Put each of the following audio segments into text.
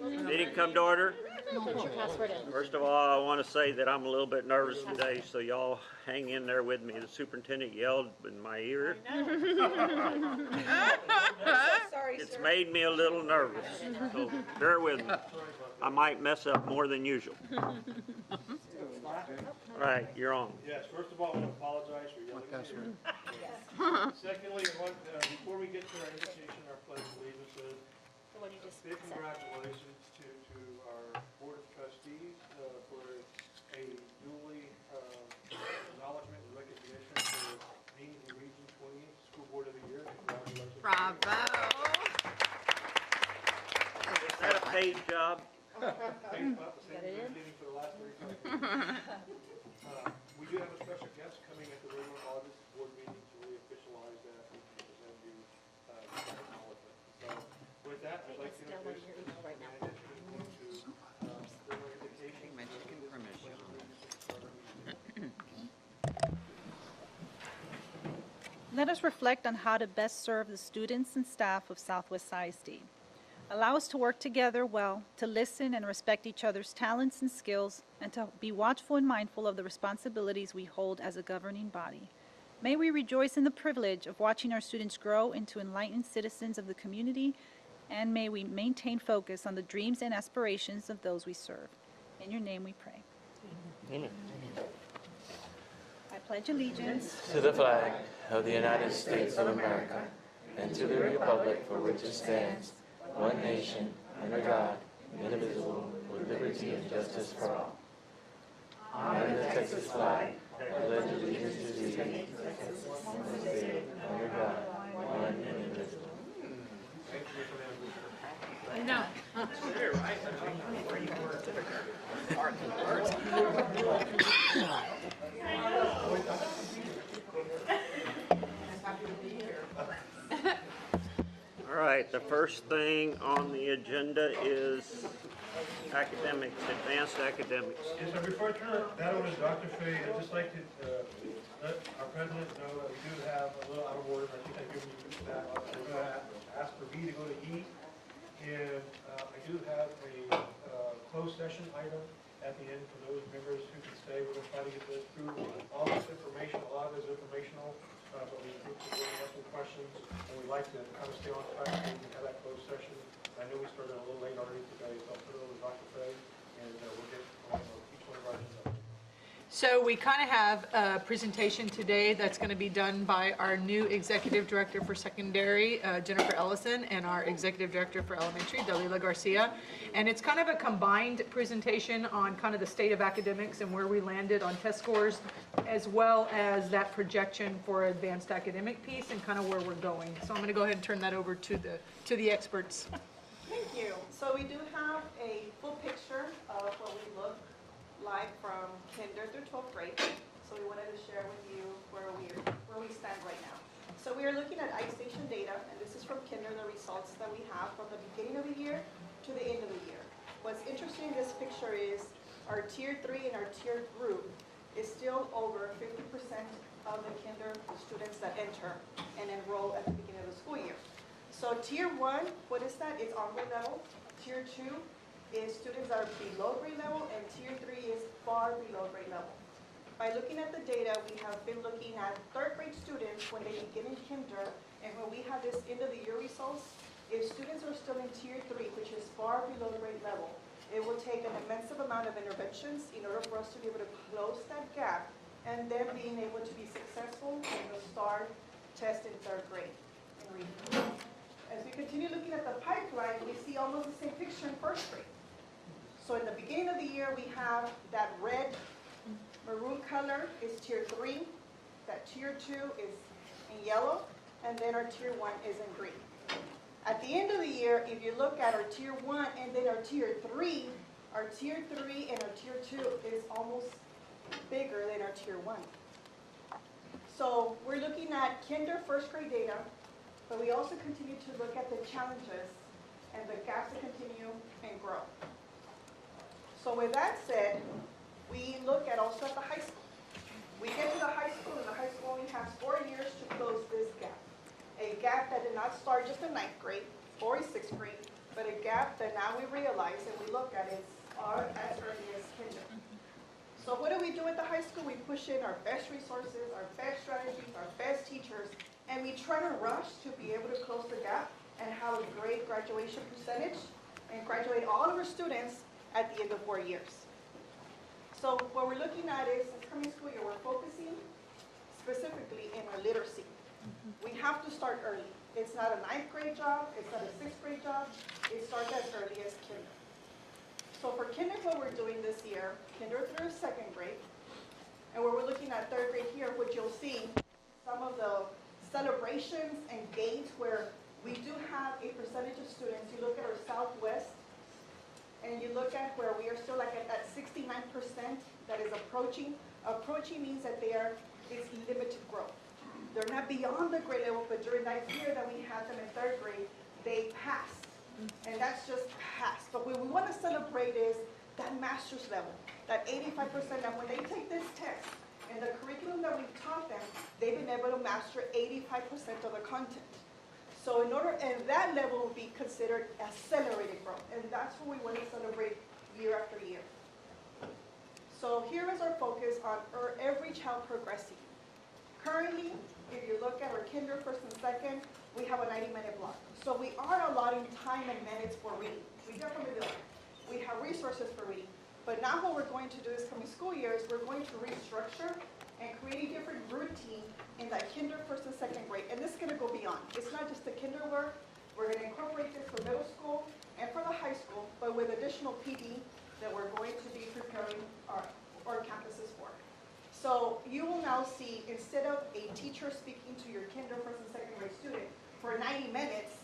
Meeting come to order. First of all, I want to say that I'm a little bit nervous today, so y'all hang in there with me. The superintendent yelled in my ear. It's made me a little nervous, so bear with me. I might mess up more than usual. All right, you're on. Yes, first of all, I want to apologize for yelling at you. Secondly, before we get to our invitation, our pledge of allegiances, big congratulations to our Board of Trustees for a duly acknowledgement and recognition for being the Region 20 School Board of the Year. Congratulations. Bravo. Is that a paid job? Paid about the same as we've been getting for the last 35 years. We do have a special guest coming at the regular August board meeting to really officialize that and present you this acknowledgement. So with that, I'd like to introduce Ms. Hernandez, who's going to bring our invitation. My chicken permission. Let us reflect on how to best serve the students and staff of Southwest ISD. Allow us to work together well, to listen and respect each other's talents and skills, and to be watchful and mindful of the responsibilities we hold as a governing body. May we rejoice in the privilege of watching our students grow into enlightened citizens of the community, and may we maintain focus on the dreams and aspirations of those we serve. In your name we pray. Amen. I pledge allegiance to the flag of the United States of America and to the republic for which it stands, one nation, under God, indivisible, with liberty and justice for all. Honor the Texas flag, I pledge allegiance to thee, one state, under God, one and indivisible. No. All right, the first thing on the agenda is academics, advanced academics. Yes, sir. Before I turn that over to Dr. Fay, I'd just like to let our president know that we do have a little out of order. I think I've given you that. We're going to ask for B to go to E. And I do have a closed session item at the end for those members who can stay. We're going to try to get this through. All this information, a lot of it is informational, but we think we're going to have some questions, and we'd like to kind of stay on track so we can have that closed session. I know we started a little late already today, so I'll put it over to Dr. Fay, and we'll get on each one of our agendas. So we kind of have a presentation today that's going to be done by our new Executive Director for Secondary, Jennifer Ellison, and our Executive Director for Elementary, Dalila Garcia. And it's kind of a combined presentation on kind of the state of academics and where we landed on test scores, as well as that projection for advanced academic piece and kind of where we're going. So I'm going to go ahead and turn that over to the experts. Thank you. So we do have a full picture of what we look like from kinder through 12th grade. So we wanted to share with you where we stand right now. So we are looking at iStation data, and this is from kinder, the results that we have from the beginning of the year to the end of the year. What's interesting in this picture is our tier 3 and our tier group is still over 50% of the kinder students that enter and enroll at the beginning of the school year. So tier 1, what is that? It's on grade level. Tier 2 is students that are below grade level, and tier 3 is far below grade level. By looking at the data, we have been looking at third grade students when they begin in kinder, and when we have this end of the year results, if students are still in tier 3, which is far below grade level, it will take an immense amount of interventions in order for us to be able to close that gap, and then being able to be successful in the STAR test in third grade in reading. As we continue looking at the pipeline, we see almost the same picture in first grade. So in the beginning of the year, we have that red maroon color is tier 3, that tier 2 is in yellow, and then our tier 1 is in green. At the end of the year, if you look at our tier 1 and then our tier 3 and our tier 2 is almost bigger than our tier 1. So we're looking at kinder first grade data, but we also continue to look at the challenges and the gaps that continue and grow. So with that said, we look at also at the high school. We get to the high school, and the high school only has 4 years to close this gap. A gap that did not start just in 9th grade or in 6th grade, but a gap that now we realize and we look at is our as early as kinder. So what do we do at the high school? We push in our best resources, our best strategies, our best teachers, and we try to rush to be able to close the gap and have a great graduation percentage and graduate all of our students at the end of 4 years. So what we're looking at is this coming school year, we're focusing specifically in our literacy. We have to start early. It's not a 9th grade job, it's not a 6th grade job, it starts as early as kinder. So for kinder, what we're doing this year, kinder through 2nd grade, and where we're looking at 3rd grade here, which you'll see some of the celebrations and games where we do have a percentage of students. You look at our Southwest, and you look at where we are still like at that 69% that is approaching. Approaching means that it's limited growth. They're not beyond the grade level, but during that year that we had them in 3rd grade, they passed. And that's just passed. But what we want to celebrate is that master's level, that 85%, that when they take this test and the curriculum that we've taught them, they've been able to master 85% of the content. So and that level will be considered accelerated growth. And that's what we want to celebrate year after year. So here is our focus on every child progressing. Currently, if you look at our kinder, 1st and 2nd, we have a 90-minute block. So we are allotting time and minutes for reading. We definitely do. We have resources for reading. But now what we're going to do this coming school year is we're going to restructure and create a different routine in that kinder, 1st and 2nd grade. And this is going to go beyond. It's not just the kinder work. We're going to incorporate this for middle school and for the high school, but with additional PD that we're going to be preparing our campuses for. So you will now see, instead of a teacher speaking to your kinder, 1st and 2nd grade student for 90 minutes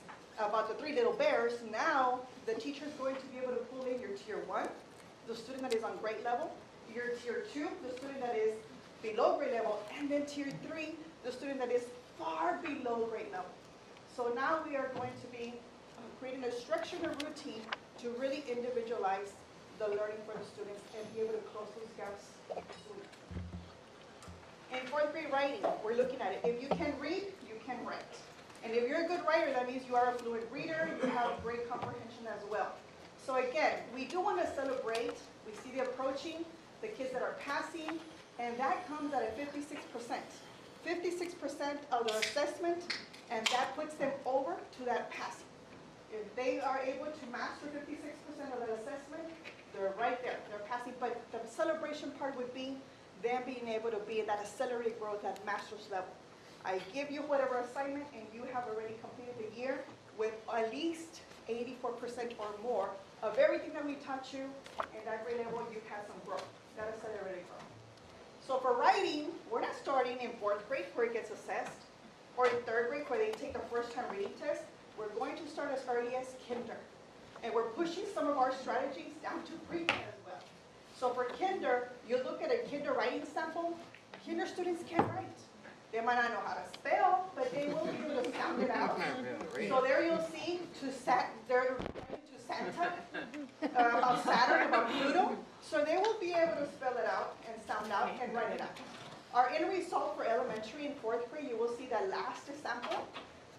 about the 3 little bears, now the teacher is going to be able to pull in your tier 1, the student that is on grade level, your tier 2, the student that is below grade level, and then tier 3, the student that is far below grade level. So now we are going to be creating a structure and a routine to really individualize the learning for the students and be able to close those gaps sooner. In 4th grade writing, we're looking at it. If you can read, you can write. And if you're a good writer, that means you are a fluent reader, you have great comprehension as well. So again, we do want to celebrate. We see the approaching, the kids that are passing, and that comes at a 56%. 56% of their assessment, and that puts them over to that passing. If they are able to master 56% of that assessment, they're right there, they're passing. But the celebration part would be them being able to be in that accelerated growth at master's level. I give you whatever assignment, and you have already completed the year with at least 84% or more of everything that we taught you. In that grade level, you've had some growth, that accelerated growth. So for writing, we're not starting in 4th grade where it gets assessed, or in 3rd grade where they take a first-time reading test. We're going to start as early as kinder. And we're pushing some of our strategies down to pre-K as well. So for kinder, you look at a kinder writing sample, kinder students can write. They might not know how to spell, but they will be able to sound it out. So there you'll see they're to Santa, about Saturn, about Pluto. So they will be able to spell it out and sound out and write it out. Our end result for elementary and 4th grade, you will see that last sample,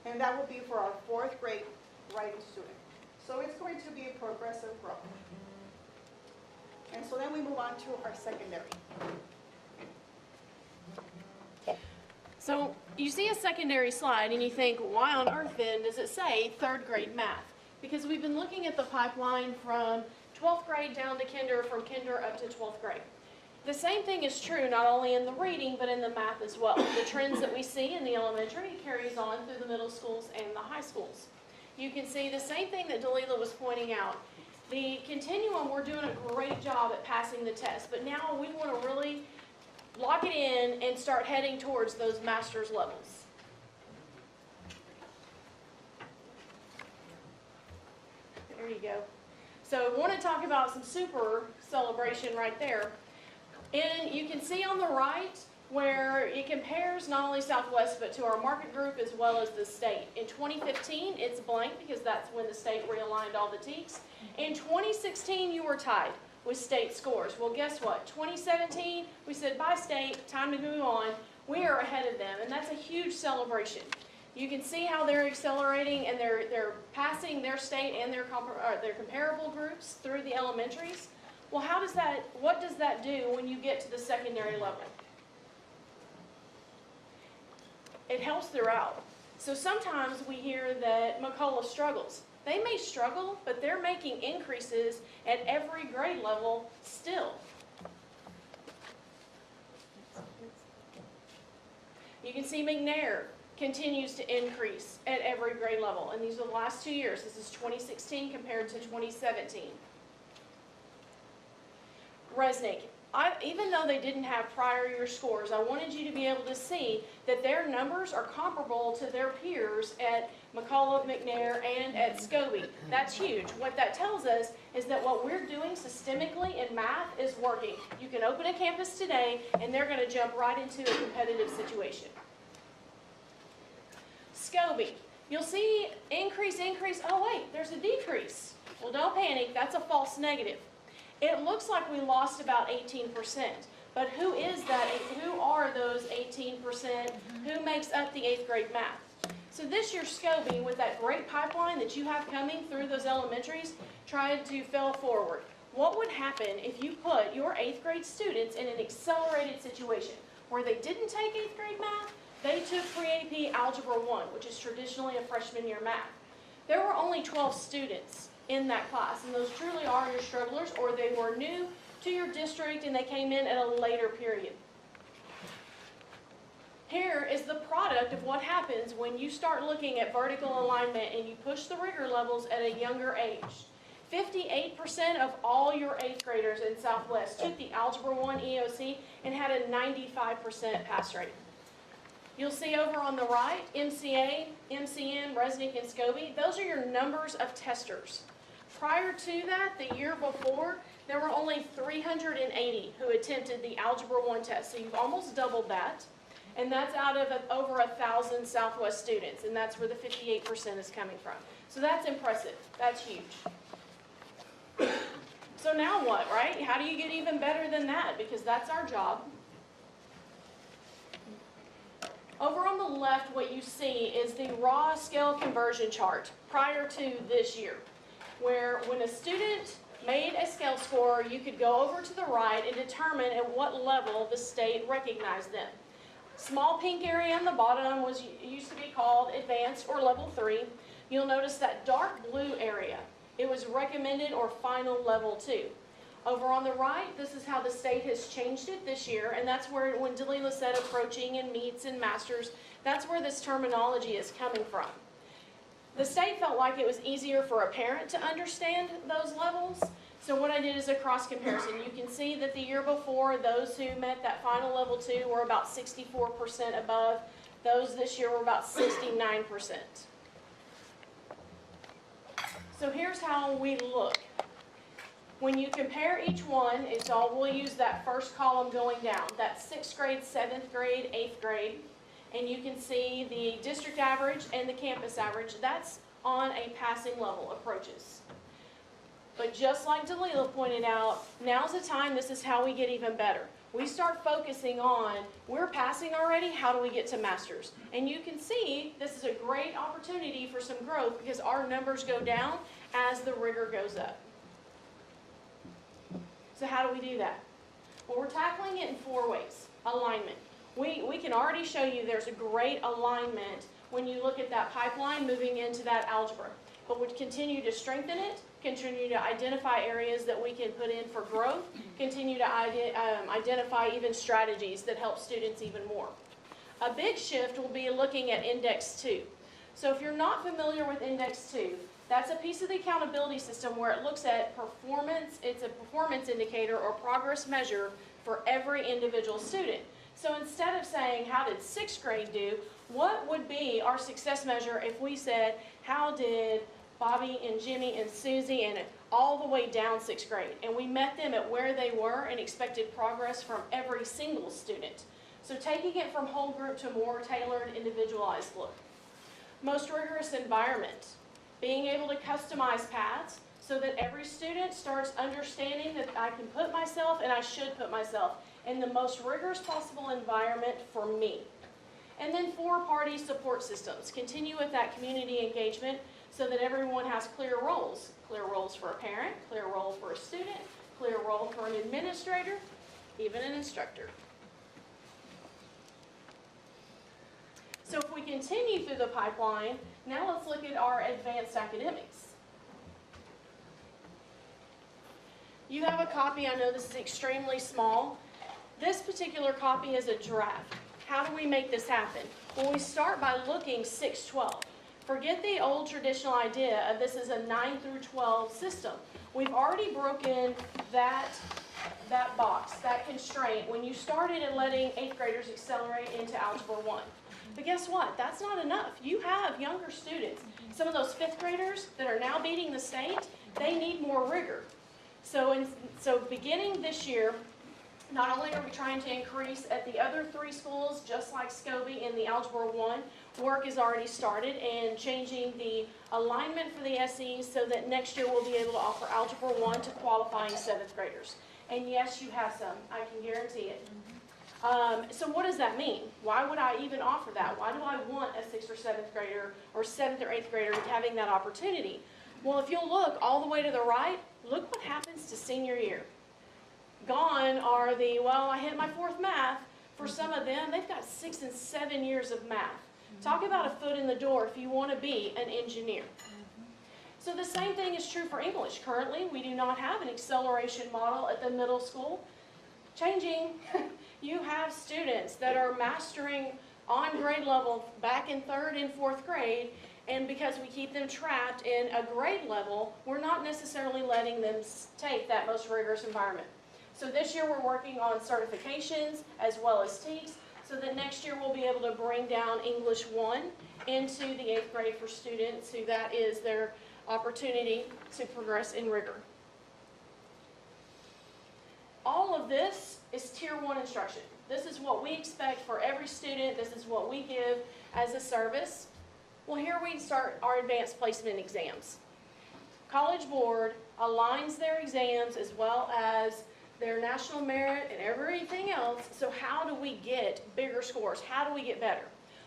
and that will be for our 4th grade writing student. So it's going to be a progressive growth. And so then we move on to our secondary. So you see a secondary slide and you think, why on earth then does it say 3rd grade math? Because we've been looking at the pipeline from 12th grade down to kinder, from kinder up to 12th grade. The same thing is true not only in the reading, but in the math as well. The trends that we see in the elementary carries on through the middle schools and the high schools. You can see the same thing that Dalila was pointing out. The continuum, we're doing a great job at passing the test, but now we want to really lock it in and start heading towards those master's levels. There you go. So I want to talk about some super celebration right there. And you can see on the right where it compares not only Southwest but to our market group as well as the state. In 2015, it's blank because that's when the state realigned all the TEKS. In 2016, you were tied with state scores. Well, guess what? 2017, we said, bye state, time to move on. We are ahead of them, and that's a huge celebration. You can see how they're accelerating and they're passing their state and their comparable groups through the elementaries. Well, what does that do when you get to the secondary level? It helps throughout. So sometimes we hear that McCullough struggles. They may struggle, but they're making increases at every grade level still. You can see McNair continues to increase at every grade level. And these are the last 2 years. This is 2016 compared to 2017. Resnick, even though they didn't have prior year scores, I wanted you to be able to see that their numbers are comparable to their peers at McCullough, McNair, and at Scobie. That's huge. What that tells us is that what we're doing systemically in math is working. You can open a campus today, and they're going to jump right into a competitive situation. Scobie, you'll see increase. Oh wait, there's a decrease. Well, don't panic. That's a false negative. It looks like we lost about 18%, but who is that? Who are those 18%? Who makes up the 8th grade math? So this year, Scobie, with that great pipeline that you have coming through those elementaries, tried to fail forward. What would happen if you put your 8th grade students in an accelerated situation where they didn't take 8th grade math, they took Pre-AP Algebra 1, which is traditionally a freshman year math. There were only 12 students in that class, and those truly are your strugglers, or they were new to your district and they came in at a later period. Here is the product of what happens when you start looking at vertical alignment and you push the rigor levels at a younger age. 58% of all your 8th graders in Southwest took the Algebra 1 EOC and had a 95% pass rate. You'll see over on the right, MCA, MCN, Resnick, and Scobie, those are your numbers of testers. Prior to that, the year before, there were only 380 who attempted the Algebra 1 test, so you've almost doubled that. And that's out of over 1,000 Southwest students, and that's where the 58% is coming from. So that's impressive. That's huge. So now what, right? How do you get even better than that? Because that's our job. Over on the left, what you see is the raw scale conversion chart prior to this year, where when a student made a scale score, you could go over to the right and determine at what level the state recognized them. Small pink area on the bottom used to be called advanced or level 3. You'll notice that dark blue area, it was recommended or final level 2. Over on the right, this is how the state has changed it this year, and that's where, when Dalila said approaching and meets and masters, that's where this terminology is coming from. The state felt like it was easier for a parent to understand those levels, so what I did is a cross comparison. You can see that the year before, those who met that final level 2 were about 64% above. Those this year were about 69%. So here's how we look. When you compare each one, we'll use that first column going down. That's 6th grade, 7th grade, 8th grade. And you can see the district average and the campus average. That's on a passing level approaches. But just like Dalila pointed out, now's the time, this is how we get even better. We start focusing on, we're passing already, how do we get to masters? And you can see this is a great opportunity for some growth because our numbers go down as the rigor goes up. So how do we do that? Well, we're tackling it in 4 ways. Alignment. We can already show you there's a great alignment when you look at that pipeline moving into that algebra. But we continue to strengthen it, continue to identify areas that we can put in for growth, continue to identify even strategies that help students even more. A big shift will be looking at Index 2. So if you're not familiar with Index 2, that's a piece of the accountability system where it looks at performance. It's a performance indicator or progress measure for every individual student. So instead of saying, how did 6th grade do, what would be our success measure if we said, how did Bobby and Jimmy and Susie and all the way down 6th grade? And we met them at where they were and expected progress from every single student. So taking it from whole group to more tailored, individualized look. Most rigorous environment. Being able to customize paths so that every student starts understanding that I can put myself and I should put myself in the most rigorous possible environment for me. And then 4 party support systems. Continue with that community engagement so that everyone has clear roles. Clear roles for a parent, clear role for a student, clear role for an administrator, even an instructor. So if we continue through the pipeline, now let's look at our advanced academics. You have a copy, I know this is extremely small. This particular copy is a draft. How do we make this happen? Well, we start by looking 6-12. Forget the old traditional idea of this is a 9 through 12 system. We've already broken that box, that constraint, when you started at letting 8th graders accelerate into Algebra 1. But guess what? That's not enough. You have younger students. Some of those 5th graders that are now beating the state, they need more rigor. So beginning this year, not only are we trying to increase at the other 3 schools, just like Scobie in the Algebra 1, work is already started and changing the alignment for the SEs so that next year we'll be able to offer Algebra 1 to qualifying 7th graders. And yes, you have some. I can guarantee it. So what does that mean? Why would I even offer that? Why do I want a 6th or 7th grader or 7th or 8th grader having that opportunity? Well, if you'll look all the way to the right, look what happens to senior year. Gone are the, well, I hit my 4th math. For some of them, they've got 6 and 7 years of math. Talk about a foot in the door if you want to be an engineer. So the same thing is true for English. Currently, we do not have an acceleration model at the middle school. Changing. You have students that are mastering on grade level back in 3rd and 4th grade, and because we keep them trapped in a grade level, we're not necessarily letting them take that most rigorous environment. So this year we're working on certifications as well as TEKS, so that next year we'll be able to bring down English 1 into the 8th grade for students who that is their opportunity to progress in rigor. All of this is Tier 1 instruction. This is what we expect for every student. This is what we give as a service. Well, here we start our advanced placement exams. College Board aligns their exams as well as their national merit and everything else. So how do we get bigger scores? How do we get better?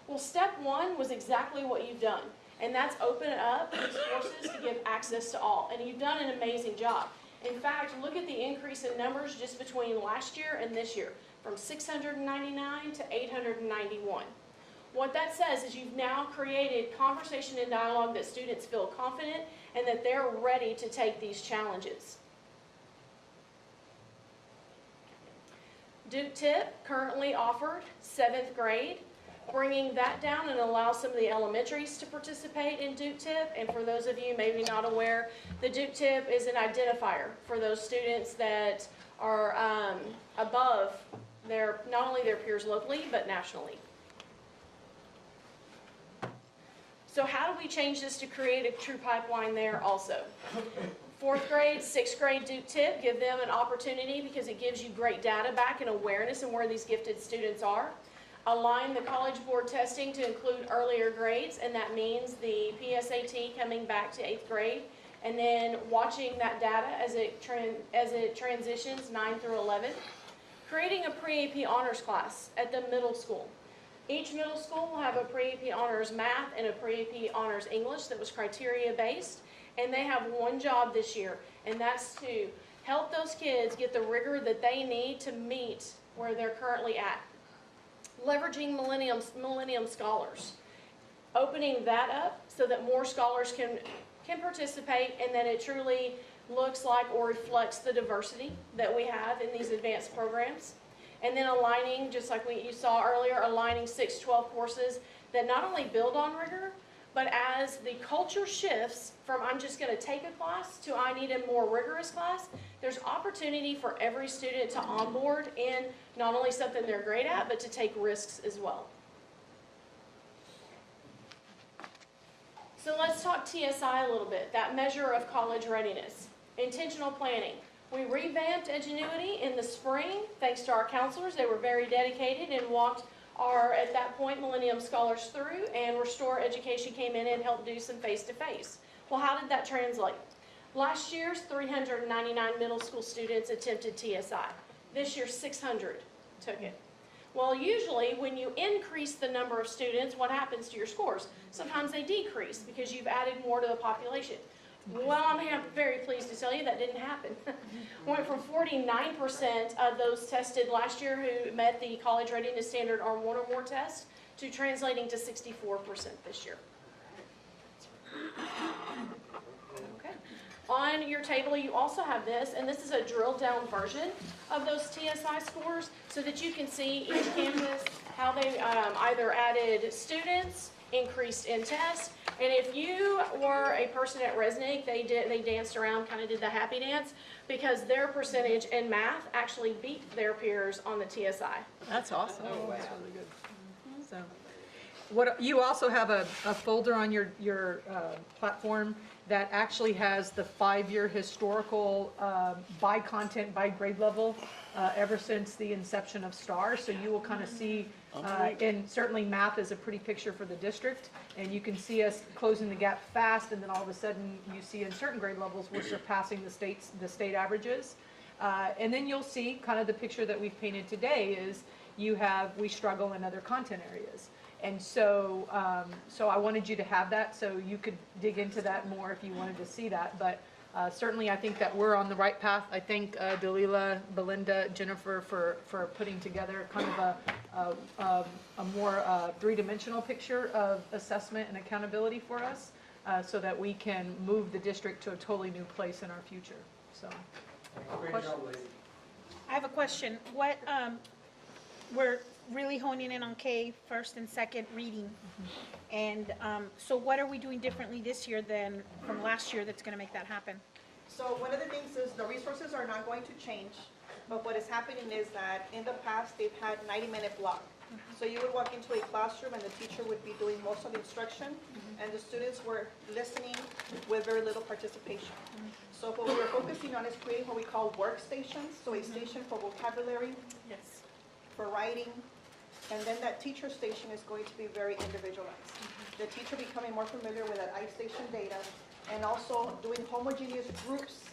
Well, step 1 was exactly what you've done, and that's open up these courses to give access to all. And you've done an amazing job. In fact, look at the increase in numbers just between last year and this year, from 699 to 891. What that says is you've now created conversation and dialogue that students feel confident and that they're ready to take these challenges. Duke Tip currently offered 7th grade, bringing that down and allow some of the elementaries to participate in Duke Tip. And for those of you maybe not aware, the Duke Tip is an identifier for those students that are above not only their peers locally, but nationally. So how do we change this to create a true pipeline there also? 4th grade, 6th grade Duke Tip, give them an opportunity because it gives you great data back and awareness and where these gifted students are. Align the College Board testing to include earlier grades, and that means the PSAT coming back to 8th grade, and then watching that data as it transitions 9 through 11. Creating a pre-AP honors class at the middle school. Each middle school will have a pre-AP honors math and a pre-AP honors English that was criteria based, and they have one job this year, and that's to help those kids get the rigor that they need to meet where they're currently at. Leveraging Millennium Scholars. Opening that up so that more scholars can participate and that it truly looks like or reflects the diversity that we have in these advanced programs. And then aligning, just like you saw earlier, aligning 6-12 courses that not only build on rigor, but as the culture shifts from I'm just going to take a class to I need a more rigorous class, there's opportunity for every student to onboard in not only something they're great at, but to take risks as well. So let's talk TSI a little bit, that measure of college readiness. Intentional planning. We revamped Edgenuity in the spring, thanks to our counselors. They were very dedicated and walked our, at that point, Millennium Scholars through, and Restore Education came in and helped do some face-to-face. Well, how did that translate? Last year's 399 middle school students attempted TSI. This year, 600 took it. Well, usually when you increase the number of students, what happens to your scores? Sometimes they decrease because you've added more to the population. Well, I'm very pleased to tell you that didn't happen. Went from 49% of those tested last year who met the college readiness standard on one or more tests to translating to 64% this year. Okay. On your table, you also have this, and this is a drilled down version of those TSI scores so that you can see each campus, how they either added students, increased in tests, and if you were a person at Resnick, they danced around, kind of did the happy dance, because their percentage in math actually beat their peers on the TSI. That's awesome. That's really good. So, what, you also have a folder on your platform that actually has the 5-year historical by content, by grade level, ever since the inception of STAR. So you will kind of see, and certainly math is a pretty picture for the district, and you can see us closing the gap fast, and then all of a sudden you see in certain grade levels we're surpassing the state averages. And then you'll see kind of the picture that we've painted today is we struggle in other content areas. And so, so I wanted you to have that so you could dig into that more if you wanted to see that. But certainly I think that we're on the right path. I thank Dalila, Belinda, Jennifer for putting together kind of a more three-dimensional picture of assessment and accountability for us so that we can move the district to a totally new place in our future. So, Great job, lady. I have a question. What, we're really honing in on K, first and second reading. And so what are we doing differently this year than from last year that's going to make that happen? So one of the things is the resources are not going to change, but what is happening is that in the past, they've had 90-minute block. So you would walk into a classroom and the teacher would be doing most of the instruction, and the students were listening with very little participation. So what we are focusing on is creating what we call workstations, so a station for vocabulary, Yes. for writing, and then that teacher station is going to be very individualized. The teacher becoming more familiar with that iStation data, and also doing homogeneous groups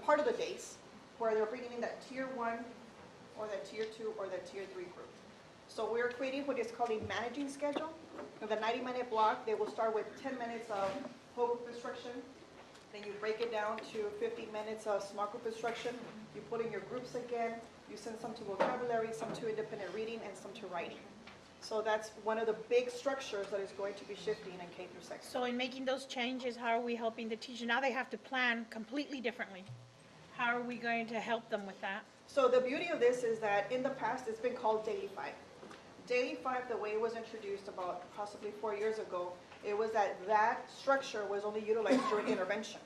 part of the days, where they're bringing in that tier 1, or that tier 2, or that tier 3 group. So we're creating what is called a managing schedule. In the 90-minute block, they will start with 10 minutes of whole group instruction. Then you break it down to 15 minutes of small group instruction. You put in your groups again. You send some to vocabulary, some to independent reading, and some to writing. So that's one of the big structures that is going to be shifting in K through 6. So in making those changes, how are we helping the teacher? Now they have to plan completely differently. How are we going to help them with that? So the beauty of this is that in the past, it's been called Daily 5. Daily 5, the way it was introduced about possibly 4 years ago, it was that structure was only utilized during intervention.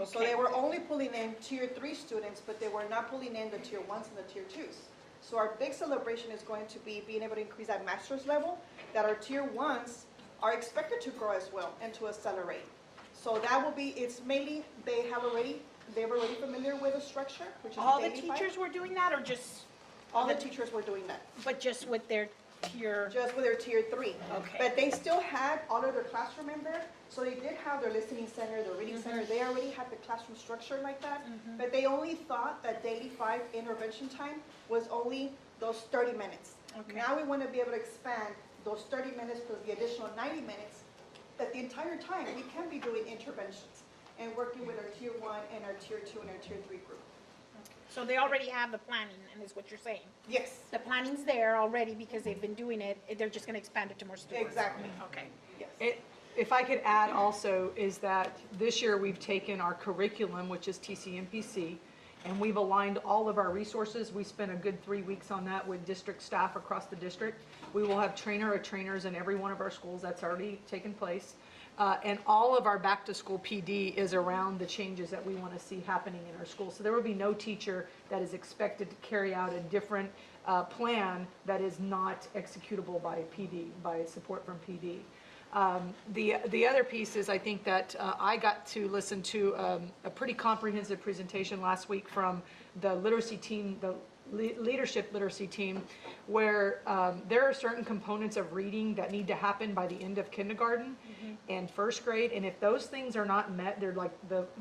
So they were only pulling in tier 3 students, but they were not pulling in the tier 1s and the tier 2s. So our big celebration is going to be being able to increase that master's level, that our tier 1s are expected to grow as well and to accelerate. So that will be, it's mainly, they're already familiar with the structure, which is All the Daily 5. teachers were doing that, or just, All the teachers were doing that. but just with their tier? Just with their tier 3. Okay. But they still had all of their classroom in there, so they did have their listening center, their reading center. They already had the classroom structure like that, but they only thought that Daily 5 intervention time was only those 30 minutes. Okay. Now we want to be able to expand those 30 minutes plus the additional 90 minutes, that the entire time we can be doing interventions and working with our tier 1 and our tier 2 and our tier 3 group. So they already have the planning, and is what you're saying? Yes, The planning's there already because they've been doing it. They're just going to expand it to more students. exactly. Okay. Yes. if I could add also is that this year we've taken our curriculum, which is TCMPC, and we've aligned all of our resources. We spent a good 3 weeks on that with district staff across the district. We will have trainer or trainers in every one of our schools. That's already taken place. And all of our back-to-school PD is around the changes that we want to see happening in our schools. So there will be no teacher that is expected to carry out a different plan that is not executable by PD, by support from PD. The other piece is I think that I got to listen to a pretty comprehensive presentation last week from the literacy team, the leadership literacy team, where there are certain components of reading that need to happen by the end of kindergarten and first grade, and if those things are not met, they're like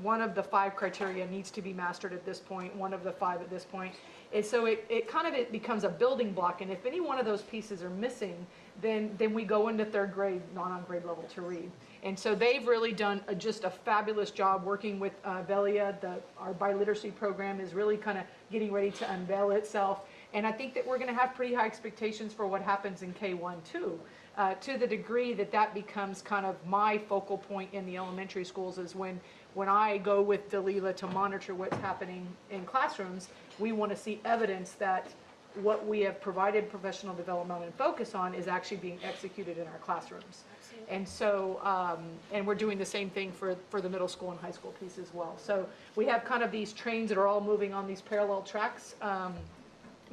one of the 5 criteria needs to be mastered at this point, one of the 5 at this point, And so it kind of, it becomes a building block, and if any one of those pieces are missing, then we go into third grade, not on grade level to read. And so they've really done just a fabulous job working with Velia. Our biliteracy program is really kind of getting ready to unveil itself. And I think that we're going to have pretty high expectations for what happens in K-1 too. To the degree that that becomes kind of my focal point in the elementary schools is when I go with Dalila to monitor what's happening in classrooms, we want to see evidence that what we have provided professional development and focus on is actually being executed in our classrooms. And so, and we're doing the same thing for the middle school and high school piece as well. So we have kind of these trains that are all moving on these parallel tracks.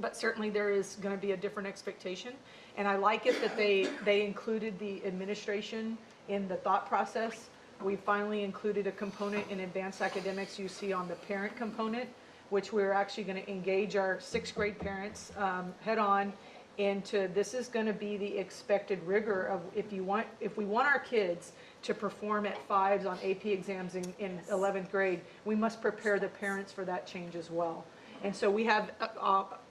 But certainly there is going to be a different expectation. And I like it that they included the administration in the thought process. We finally included a component in advanced academics you see on the parent component, which we're actually going to engage our 6th grade parents head on into. This is going to be the expected rigor of if we want our kids to perform at 5s on AP exams in 11th grade, we must prepare the parents for that change as well. And so we have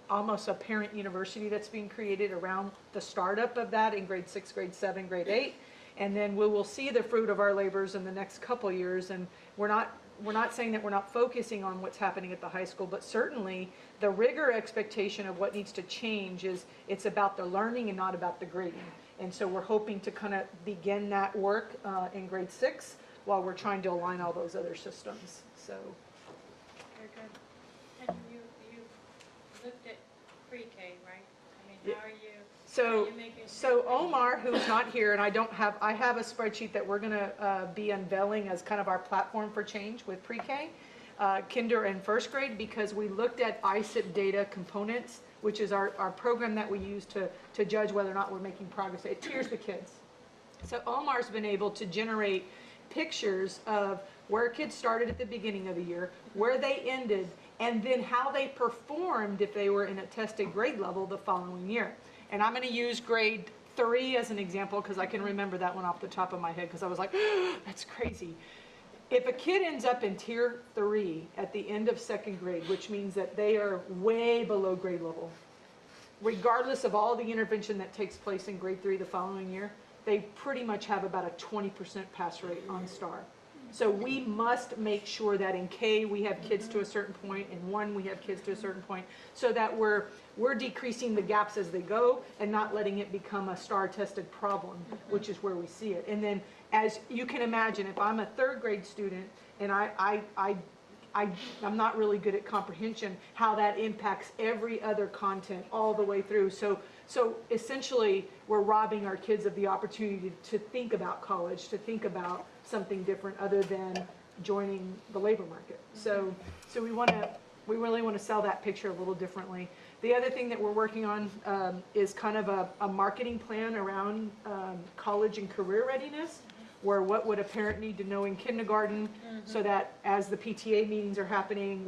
almost a parent university that's being created around the startup of that in grade 6, grade 7, grade 8. And then we will see the fruit of our labors in the next couple years. And we're not saying that we're not focusing on what's happening at the high school, but certainly the rigor expectation of what needs to change is it's about the learning and not about the grading. And so we're hoping to kind of begin that work in grade 6 while we're trying to align all those other systems. So. Very good. And you looked at pre-K, right? I mean, how are you? So Omar, who's not here, and I have a spreadsheet that we're going to be unveiling as kind of our platform for change with pre-K, kinder and first grade, because we looked at ISIP data components, which is our program that we use to judge whether or not we're making progress. It tiers the kids. So Omar's been able to generate pictures of where kids started at the beginning of the year, where they ended, and then how they performed if they were in a tested grade level the following year. And I'm going to use grade 3 as an example because I can remember that one off the top of my head because I was like, oh, that's crazy. If a kid ends up in tier 3 at the end of 2nd grade, which means that they are way below grade level, regardless of all the intervention that takes place in grade 3 the following year, they pretty much have about a 20% pass rate on STAR. So we must make sure that in K we have kids to a certain point, in 1 we have kids to a certain point, so that we're decreasing the gaps as they go and not letting it become a STAR tested problem, which is where we see it. And then as you can imagine, if I'm a 3rd grade student and I'm not really good at comprehension, how that impacts every other content all the way through. So essentially we're robbing our kids of the opportunity to think about college, to think about something different other than joining the labor market. So we really want to sell that picture a little differently. The other thing that we're working on is kind of a marketing plan around college and career readiness, where what would a parent need to know in kindergarten so that as the PTA meetings are happening,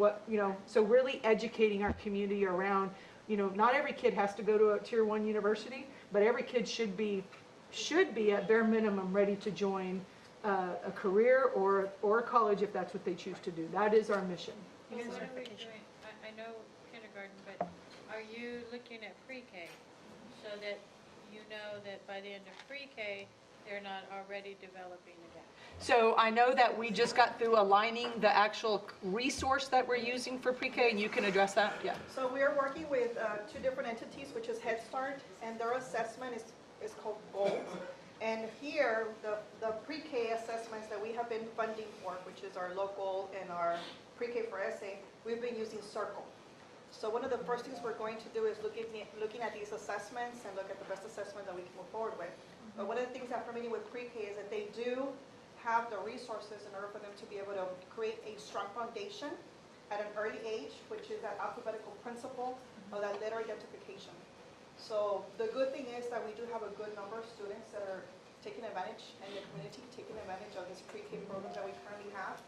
so really educating our community around, not every kid has to go to a tier 1 university, but every kid should be at bare minimum ready to join a career or college if that's what they choose to do. That is our mission. What are we doing? I know kindergarten, but are you looking at pre-K so that you know that by the end of pre-K, they're not already developing the gap? So I know that we just got through aligning the actual resource that we're using for pre-K, and you can address that? Yeah. So we are working with 2 different entities, which is Head Start, and their assessment is called GOLD. And here, the pre-K assessments that we have been funding for, which is our local and our pre-K for SA, we've been using Circle. So one of the first things we're going to do is looking at these assessments and look at the best assessment that we can move forward with. But one of the things that for me with pre-K is that they do have the resources in order for them to be able to create a strong foundation at an early age, which is that alphabetical principle of that letter identification. So the good thing is that we do have a good number of students that are taking advantage, and the community taking advantage of this pre-K program that we currently have.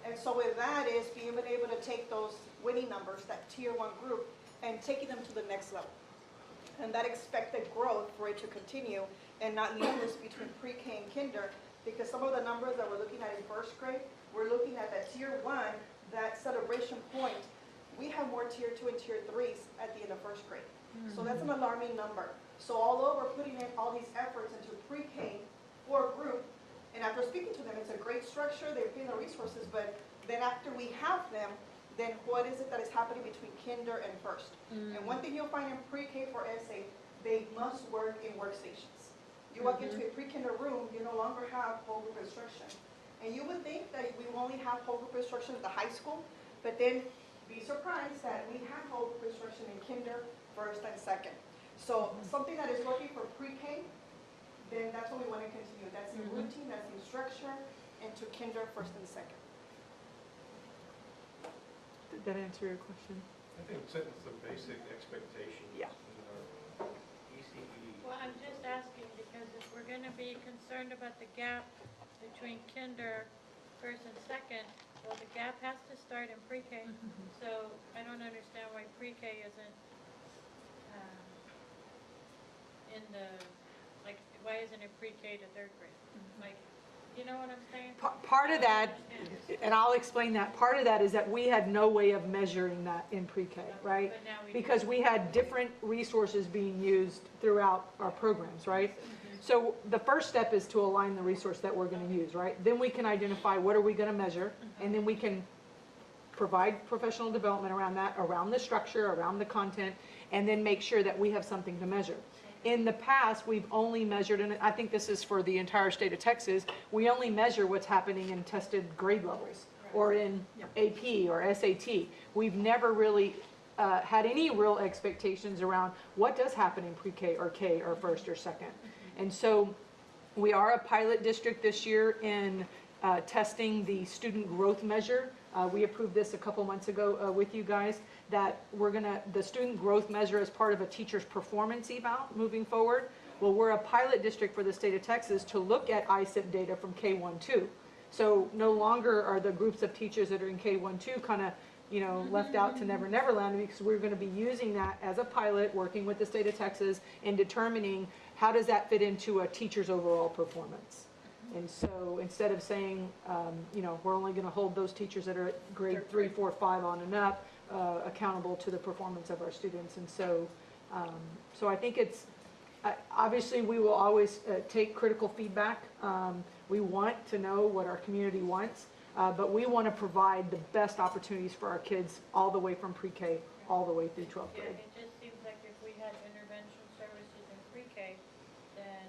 And so with that is being able to take those winning numbers, that tier 1 group, and taking them to the next level. And that expected growth for it to continue and not lose between pre-K and kinder, because some of the numbers that we're looking at in first grade, we're looking at that tier 1, that celebration point. we have more tier 2 and tier 3s at the end of first grade. So that's an alarming number. So although we're putting in all these efforts into pre-K for a group, and after speaking to them, it's a great structure, they're putting the resources, but then after we have them, then what is it that is happening between kinder and first? And one thing you'll find in pre-K for SA, they must work in workstations. You walk into a pre-kinder room, you no longer have whole group instruction. And you would think that we only have whole group instruction at the high school, but then be surprised that we have whole group instruction in kinder, first, and second. So something that is working for pre-K, then that's what we want to continue. That's in routine, that's in structure, and to kinder, first, and second. Did that answer your question? I think setting some basic expectations. Yeah. In our ECE. Well, I'm just asking because if we're gonna be concerned about the gap between kinder, first and second, well, the gap has to start in pre-K. So I don't understand why pre-K isn't, in the, like, why isn't it pre-K to third grade? Like, you know what I'm saying? Part of that, and I'll explain that, part of that is that we had no way of measuring that in pre-K, right? But now we do. Because we had different resources being used throughout our programs, right? So the first step is to align the resource that we're going to use, right? Then we can identify what are we going to measure, and then we can provide professional development around that, around the structure, around the content, and then make sure that we have something to measure. In the past, we've only measured, and I think this is for the entire state of Texas, we only measure what's happening in tested grade levels or in AP or SAT. We've never really had any real expectations around what does happen in pre-K or K or first or second. And so we are a pilot district this year in testing the student growth measure. We approved this a couple months ago with you guys, that the student growth measure as part of a teacher's performance eval moving forward. Well, we're a pilot district for the state of Texas to look at ISIP data from K-1-2. So no longer are the groups of teachers that are in K-1-2 kind of, left out to Never Never Land, because we're going to be using that as a pilot, working with the state of Texas and determining how does that fit into a teacher's overall performance. And so instead of saying, we're only going to hold those teachers that are at grade 3, 4, 5 on and up accountable to the performance of our students. And so, so I think it's, obviously we will always take critical feedback. We want to know what our community wants, but we want to provide the best opportunities for our kids all the way from pre-K all the way through 12th Yeah, grade. it just seems like if we had intervention services in pre-K, then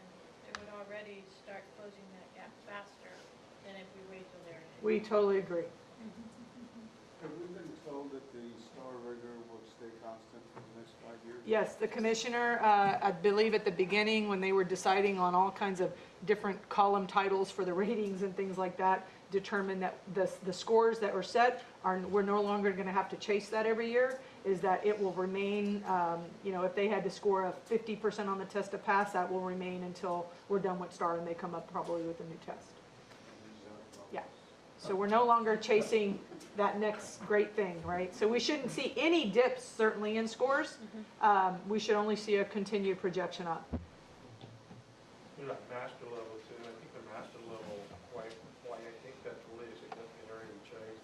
it would already start closing that gap faster than if we wait till they're in. We totally agree. Have we been told that the star rigor will stay constant for the next 5 years? Yes, the commissioner, I believe at the beginning when they were deciding on all kinds of different column titles for the ratings and things like that, determined that the scores that were set we're no longer going to have to chase that every year, is that it will remain, if they had to score a 50% on the test to pass, that will remain until we're done with STAR and they come up probably with a new test. Yeah. So we're no longer chasing that next great thing, right? So we shouldn't see any dips, certainly, in scores. We should only see a continued projection up. There's that master level too. I think the master level, why I think that's really a significant area to chase.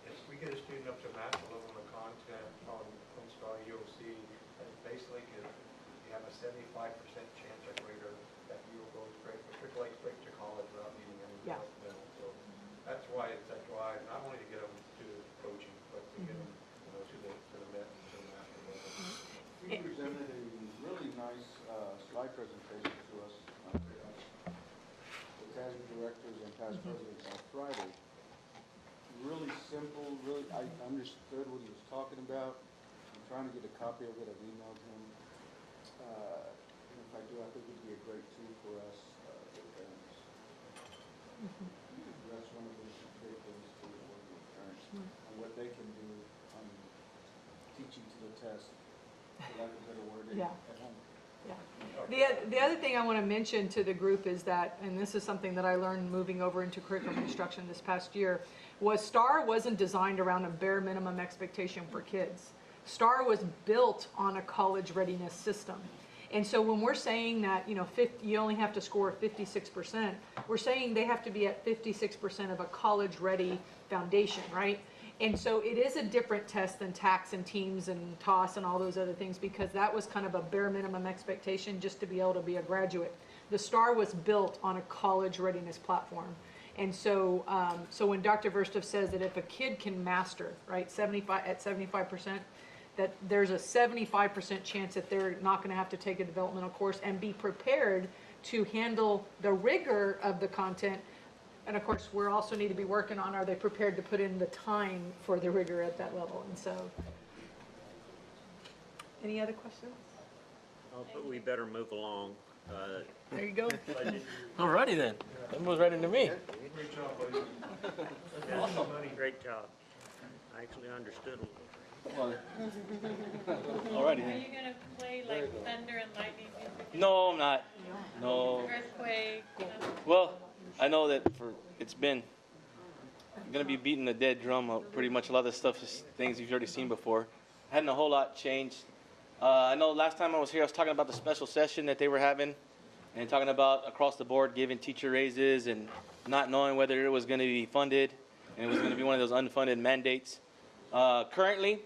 If we get a student up to master level in the content on STAR, you'll see that basically you have a 75% chance or greater that you will go straight to college without needing any developmental. So that's why it's that drive, not only to get them to coaching, but to get them, to the master level. You presented a really nice slide presentation to us, the TASB directors and past presidents on Friday. Really simple, I understood what he was talking about. I'm trying to get a copy of it. I've emailed him. And if I do, I think it'd be a great tool for us, the parents. That's one of the big things to work with parents and what they can do on teaching to the test, for lack of a better word, at home. Yeah. The other thing I want to mention to the group is that, and this is something that I learned moving over into curriculum instruction this past year, was STAR wasn't designed around a bare minimum expectation for kids. STAR was built on a college readiness system. And so when we're saying that, you only have to score 56%, we're saying they have to be at 56% of a college-ready foundation, right? And so it is a different test than TAKS and TEAMS and TOS and all those other things, because that was kind of a bare minimum expectation just to be able to be a graduate. The STAR was built on a college readiness platform. And so, so when Dr. Verstov says that if a kid can master, right, 75%, that there's a 75% chance that they're not going to have to take a developmental course and be prepared to handle the rigor of the content. And of course, we also need to be working on, are they prepared to put in the time for the rigor at that level? And so, any other questions? Oh, but we better move along. There you go. Alrighty then. That moves right into me. Great job, buddy. Great job. I actually understood a little. Alrighty Are then. you gonna play like thunder and lightning music? No, I'm not. No. Earthquake, you know? Well, I know that it's been gonna be beating the dead drum. Pretty much a lot of the stuff is things you've already seen before. Hadn't a whole lot changed. I know last time I was here, I was talking about the special session that they were having, and talking about across the board giving teacher raises and not knowing whether it was going to be funded, and it was going to be one of those unfunded mandates. Currently,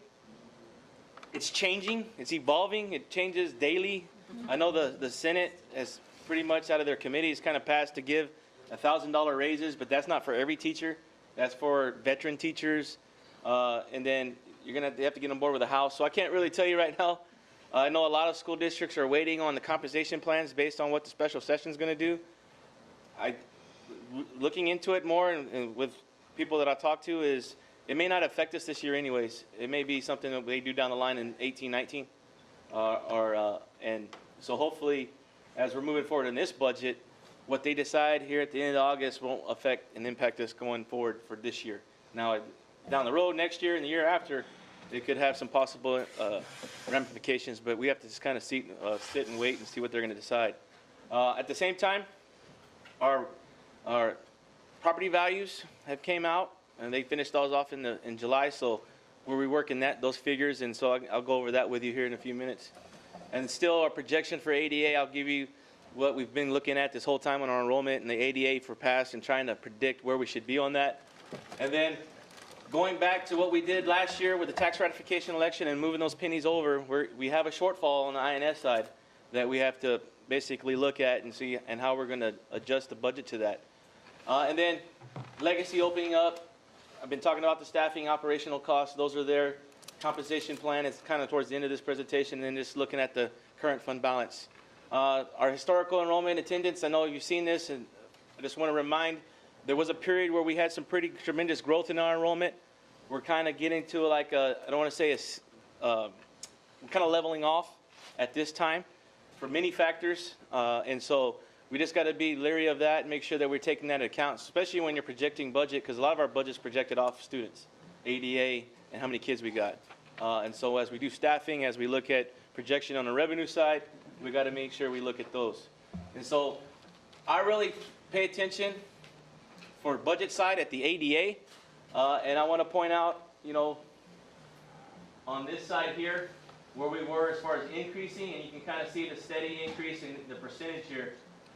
it's changing. It's evolving. It changes daily. I know the Senate has pretty much out of their committees kind of passed to give $1,000 raises, but that's not for every teacher. That's for veteran teachers, and then they have to get on board with the House. So I can't really tell you right now. I know a lot of school districts are waiting on the compensation plans based on what the special session is going to do. Looking into it more and with people that I talk to, is it may not affect us this year anyways. It may be something that they do down the line in 18, 19. And so hopefully, as we're moving forward in this budget, what they decide here at the end of August won't affect and impact us going forward for this year. Now, down the road next year and the year after, it could have some possible ramifications, but we have to just kind of sit and wait and see what they're going to decide. At the same time, our property values have came out, and they finished those off in July, so we're reworking those figures, and so I'll go over that with you here in a few minutes. And still, our projection for ADA, I'll give you what we've been looking at this whole time on our enrollment and the ADA for pass and trying to predict where we should be on that. And then going back to what we did last year with the tax ratification election and moving those pennies over, we have a shortfall on the INS side that we have to basically look at and see and how we're going to adjust the budget to that. And then legacy opening up. I've been talking about the staffing, operational costs. Those are there. Compensation plan is kind of towards the end of this presentation, and then just looking at the current fund balance. Our historical enrollment attendance, I know you've seen this, and I just want to remind, there was a period where we had some pretty tremendous growth in our enrollment. We're kind of getting to like I don't want to say we're kind of leveling off at this time for many factors. And so we just got to be leery of that and make sure that we're taking that into account, especially when you're projecting budget, because a lot of our budget's projected off students, ADA, and how many kids we got. And so as we do staffing, as we look at projection on the revenue side, we got to make sure we look at those. And so I really pay attention for budget side at the ADA. And I want to point out, on this side here, where we were as far as increasing, and you can kind of see the steady increase in the percentage here.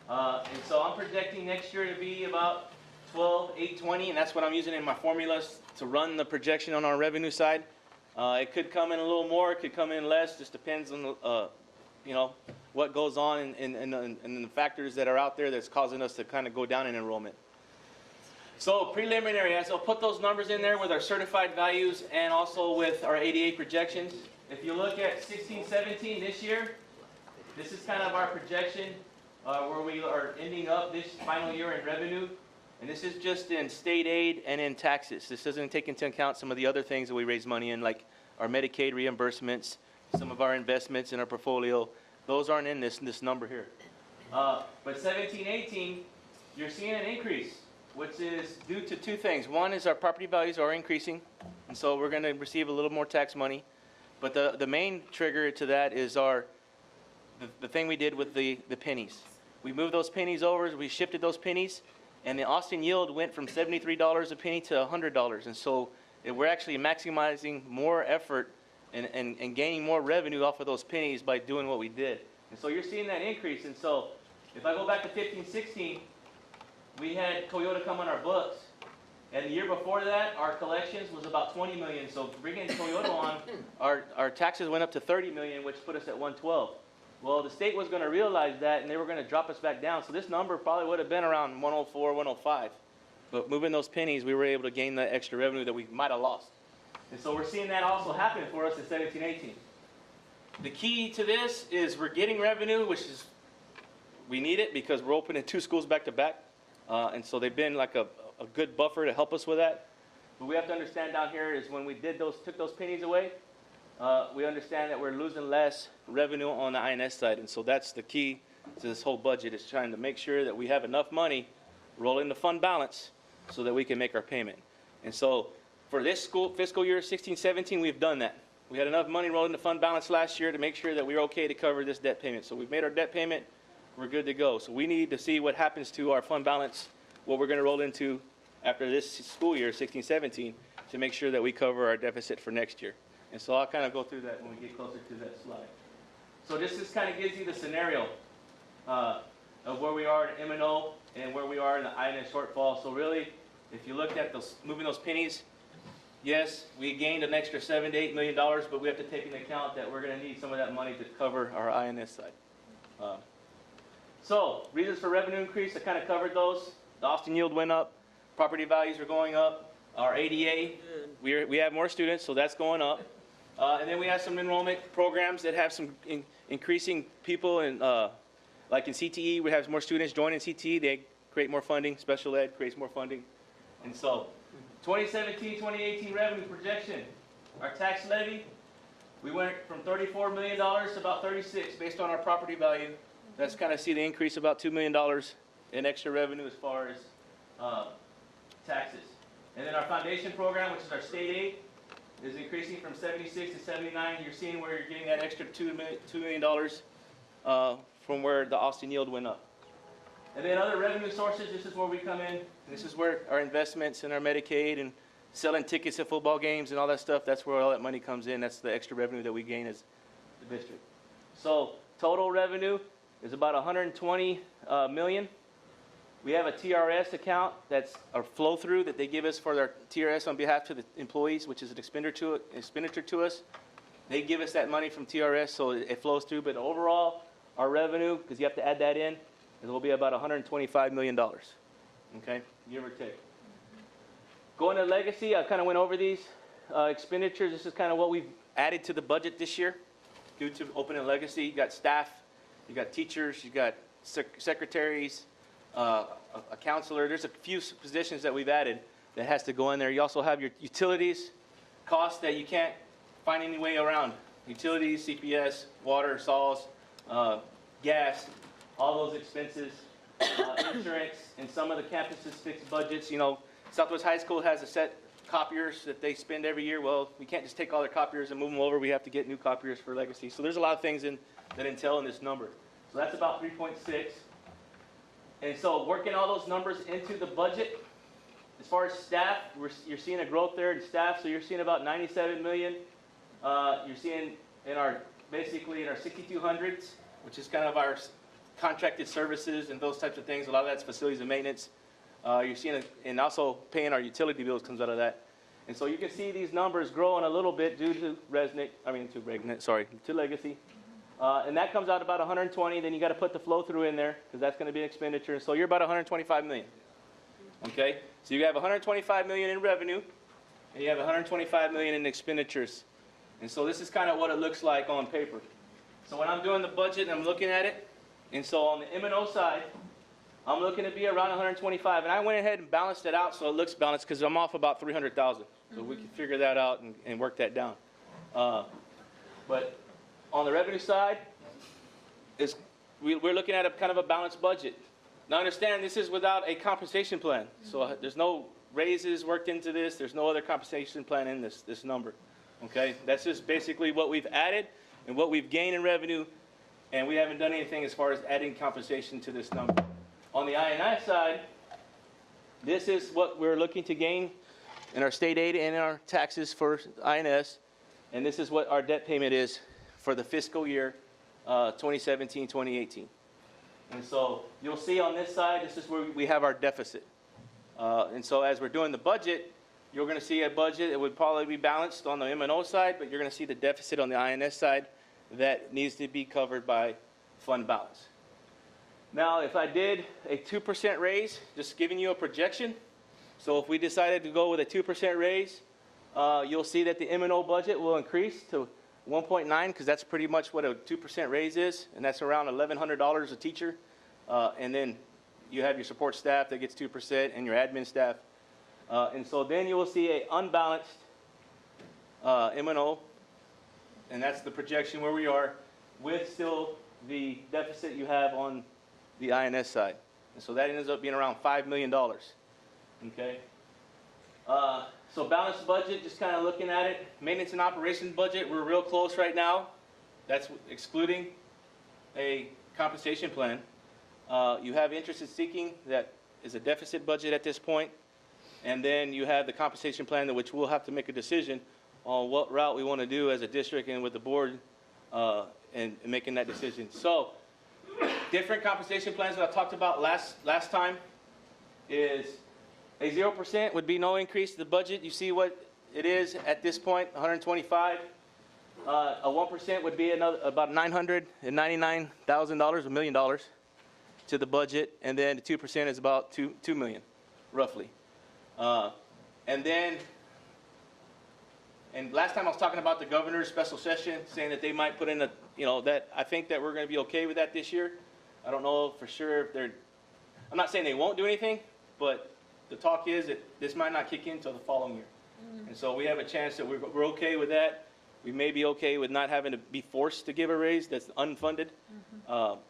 And so I'm projecting next year to be about 12,820, and that's what I'm using in my formulas to run the projection on our revenue side. It could come in a little more, it could come in less, just depends on what goes on and the factors that are out there that's causing us to kind of go down in enrollment. So preliminary, I'll put those numbers in there with our certified values and also with our ADA projections. If you look at 16-17 this year, this is kind of our projection where we are ending up this final year in revenue. And this is just in state aid and in taxes. This doesn't take into account some of the other things that we raise money in, like our Medicaid reimbursements, some of our investments in our portfolio. Those aren't in this number here. But 17-18, you're seeing an increase, which is due to two things. One is our property values are increasing, and so we're going to receive a little more tax money. But the main trigger to that is the thing we did with the pennies. We moved those pennies over, we shifted those pennies, and the Austin yield went from $73 a penny to $100. And so we're actually maximizing more effort and gaining more revenue off of those pennies by doing what we did. And so you're seeing that increase. And so if I go back to 15-16, we had Toyota come on our books, And the year before that, our collections was about 20 million. So bringing Toyota on, our taxes went up to 30 million, which put us at 112. Well, the state was going to realize that, and they were going to drop us back down. So this number probably would have been around 104, 105. But moving those pennies, we were able to gain the extra revenue that we might have lost. And so we're seeing that also happen for us in 17, 18. The key to this is we're getting revenue, which is, we need it because we're opening 2 schools back to back. And so they've been like a good buffer to help us with that. But we have to understand down here is when we took those pennies away, we understand that we're losing less revenue on the INS side. And so that's the key to this whole budget, is trying to make sure that we have enough money rolling the fund balance so that we can make our payment. And so for this fiscal year 16-17, we've done that. We had enough money rolling the fund balance last year to make sure that we were okay to cover this debt payment. So we've made our debt payment. We're good to go. So we need to see what happens to our fund balance, what we're going to roll into after this school year, 16-17, to make sure that we cover our deficit for next year. And so I'll kind of go through that when we get closer to that slide. So this just kind of gives you the scenario of where we are in M&O and where we are in the INS shortfall. So really, if you look at those, moving those pennies, yes, we gained an extra $7 to $8 million, but we have to take into account that we're going to need some of that money to cover our INS side. So, reasons for revenue increase, I kind of covered those. The Austin yield went up. Property values are going up. Our ADA, we have more students, so that's going up. And then we have some enrollment programs that have some increasing people. And like in CTE, we have more students joining CTE. They create more funding. Special ed creates more funding. And so 2017-2018 revenue projection. Our tax levy, we went from $34 million to about 36 based on our property value. That's kind of see the increase about $2 million in extra revenue as far as taxes. And then our foundation program, which is our state aid, is increasing from 76 to 79. You're seeing where you're getting that extra $2 million from where the Austin yield went up. And then other revenue sources, this is where we come in. This is where our investments in our Medicaid and selling tickets at football games and all that stuff, that's where all that money comes in. That's the extra revenue that we gain as the district. So total revenue is about $120 million. We have a TRS account that's a flow-through that they give us for their TRS on behalf to the employees, which is an expenditure to us. They give us that money from TRS, so it flows through. But overall, our revenue, because you have to add that in, it will be about $125 million, okay, give or take. Going to legacy, I kind of went over these expenditures. This is kind of what we've added to the budget this year due to opening legacy. You got staff, you got teachers, you got secretaries, a counselor. There's a few positions that we've added that has to go in there. You also have your utilities, costs that you can't find any way around. Utilities, CPS, water, SAWS, gas, all those expenses, insurance, and some of the campuses' fixed budgets. You know, Southwest High School has a set copiers that they spend every year. Well, we can't just take all their copiers and move them over. We have to get new copiers for legacy. So there's a lot of things that entail in this number. So that's about 3.6. And so working all those numbers into the budget, as far as staff, you're seeing a growth there in staff. So you're seeing about 97 million. You're seeing in our 6,200s, which is kind of our contracted services and those types of things. A lot of that's facilities and maintenance. You're seeing, and also paying our utility bills comes out of that. And so you can see these numbers growing a little bit due to to legacy. And that comes out about 120. Then you got to put the flow through in there because that's going to be an expenditure. So you're about 125 million. Okay, so you have 125 million in revenue, and you have 125 million in expenditures. And so this is kind of what it looks like on paper. So when I'm doing the budget and I'm looking at it, and so on the M&O side, I'm looking to be around 125. And I went ahead and balanced it out so it looks balanced because I'm off about 300,000. So we can figure that out and work that down. But on the revenue side, we're looking at a kind of a balanced budget. Now understand, this is without a compensation plan. So there's no raises worked into this. There's no other compensation plan in this number. Okay, that's just basically what we've added and what we've gained in revenue, and we haven't done anything as far as adding compensation to this number. On the I&I side, this is what we're looking to gain in our state aid and in our taxes for INS, and this is what our debt payment is for the fiscal year 2017-2018. And so you'll see on this side, this is where we have our deficit. And so as we're doing the budget, you're going to see a budget. It would probably be balanced on the M&O side, but you're going to see the deficit on the INS side that needs to be covered by fund balance. Now, if I did a 2% raise, just giving you a projection. So if we decided to go with a 2% raise, you'll see that the M&O budget will increase to 1.9, because that's pretty much what a 2% raise is, and that's around $1,100 a teacher. And then you have your support staff that gets 2% and your admin staff. And so then you will see a unbalanced M&O, and that's the projection where we are, with still the deficit you have on the INS side. And so that ends up being around $5 million. Okay? So balanced budget, just kind of looking at it. Maintenance and operations budget, we're real close right now. That's excluding a compensation plan. You have interest in seeking, that is a deficit budget at this point. And then you have the compensation plan, which we'll have to make a decision on what route we want to do as a district and with the board and making that decision. So different compensation plans that I talked about last time is a 0% would be no increase to the budget. You see what it is at this point, 125. A 1% would be about $999,000, $1 million to the budget, and then the 2% is about $2 million, roughly. And last time I was talking about the governor's special session, saying that they might put in that I think that we're going to be okay with that this year. I don't know for sure if I'm not saying they won't do anything, but the talk is that this might not kick in until the following year. And so we have a chance that we're okay with that. We may be okay with not having to be forced to give a raise that's unfunded.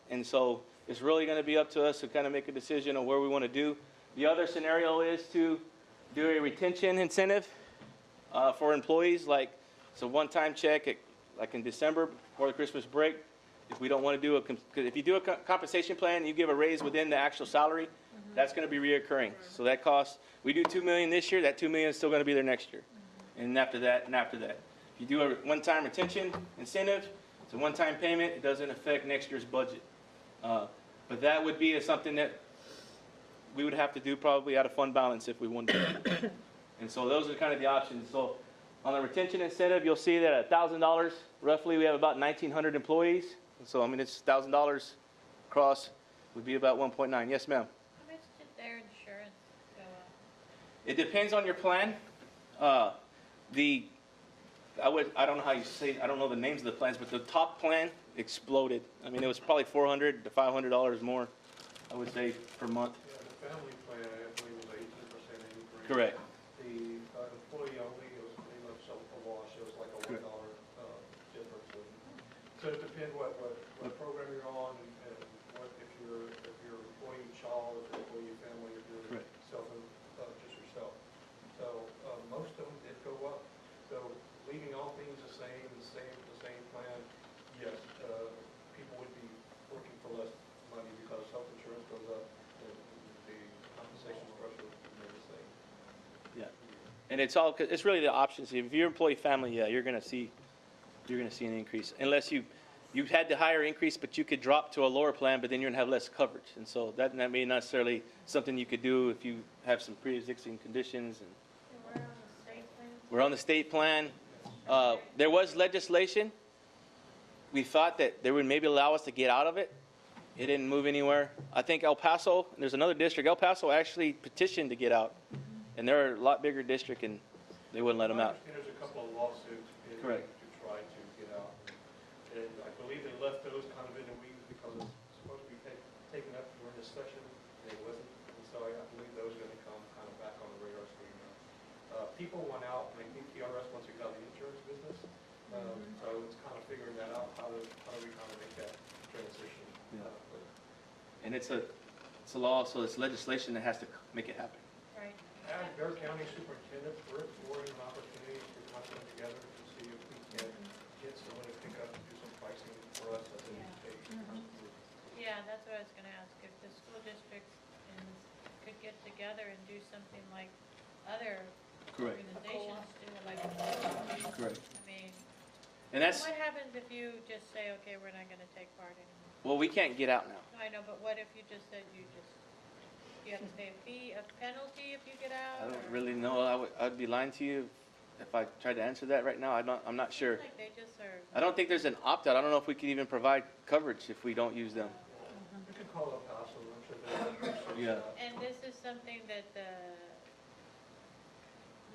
And so it's really going to be up to us to kind of make a decision on where we want to do. The other scenario is to do a retention incentive for employees, like it's a one-time check, like in December before the Christmas break. If we don't want to do because if you do a compensation plan and you give a raise within the actual salary, that's going to be reoccurring. So that costs, we do $2 million this year, that $2 million is still going to be there next year. And after that, and after that. If you do a one-time retention incentive, it's a one-time payment, it doesn't affect next year's budget. But that would be something that we would have to do probably out of fund balance if we wanted to. And so those are kind of the options. So on the retention incentive, you'll see that at $1,000, roughly we have about 1,900 employees. So I mean, it's $1,000 across would be about 1.9. Yes, ma'am. How much did their insurance go up? It depends on your plan. I don't know how you say, I don't know the names of the plans, but the top plan exploded. I mean, it was probably $400 to $500 more, I would say, per month. Yeah, the family plan, I believe, was 18% increase. Correct. The employee only, it was pretty much a wash, it was like a $1 difference. So it depends what program you're on and what, if you're employee child, if you're employee family, if you're just yourself. So most of them did go up. So leaving all things the same plan, yes, people would be working for less money because health insurance goes up and the compensation structure would remain the same. Yeah. And it's really the options. If you're employee family, yeah, you're going to see an increase unless you had the higher increase, but you could drop to a lower plan, but then you're going to have less coverage. And so that may not necessarily something you could do if you have some pre-existing conditions. And we're on the state plan. There was legislation. We thought that they would maybe allow us to get out of it. It didn't move anywhere. I think El Paso, there's another district, El Paso actually petitioned to get out. And they're a lot bigger district, and they wouldn't let them out. There's a couple of lawsuits Correct. to try to get out. And I believe they left those kind of in the weeds because it's supposed to be taken up during this session, and it wasn't. And so I believe those are going to come kind of back on the radar screen now. People want out, and I think TRS wants to get out of the insurance business. So it's kind of figuring that out, how do we kind of make that transition. Yeah. And it's a law, so it's legislation that has to make it happen. Right. And Bear County Superintendent, we're exploring an opportunity to come together to see if we can get someone to pick up and do some pricing for us as an education. Yeah, that's what I was gonna ask, if the school districts could get together and do something like other Correct. organizations do, like, Correct. I mean, And that's, what happens if you just say, okay, we're not gonna take part anymore? well, we can't get out now. No, I know, but what if you just said you Do you have to pay a fee, a penalty if you get out? I don't or- really know. I'd be lying to you if I tried to answer that right now. I'm not sure. Like they just are, I don't think there's an opt-out. I don't know if we can even provide coverage if we don't use them. You can call El Paso, I'm sure they're. Yeah. and this is something that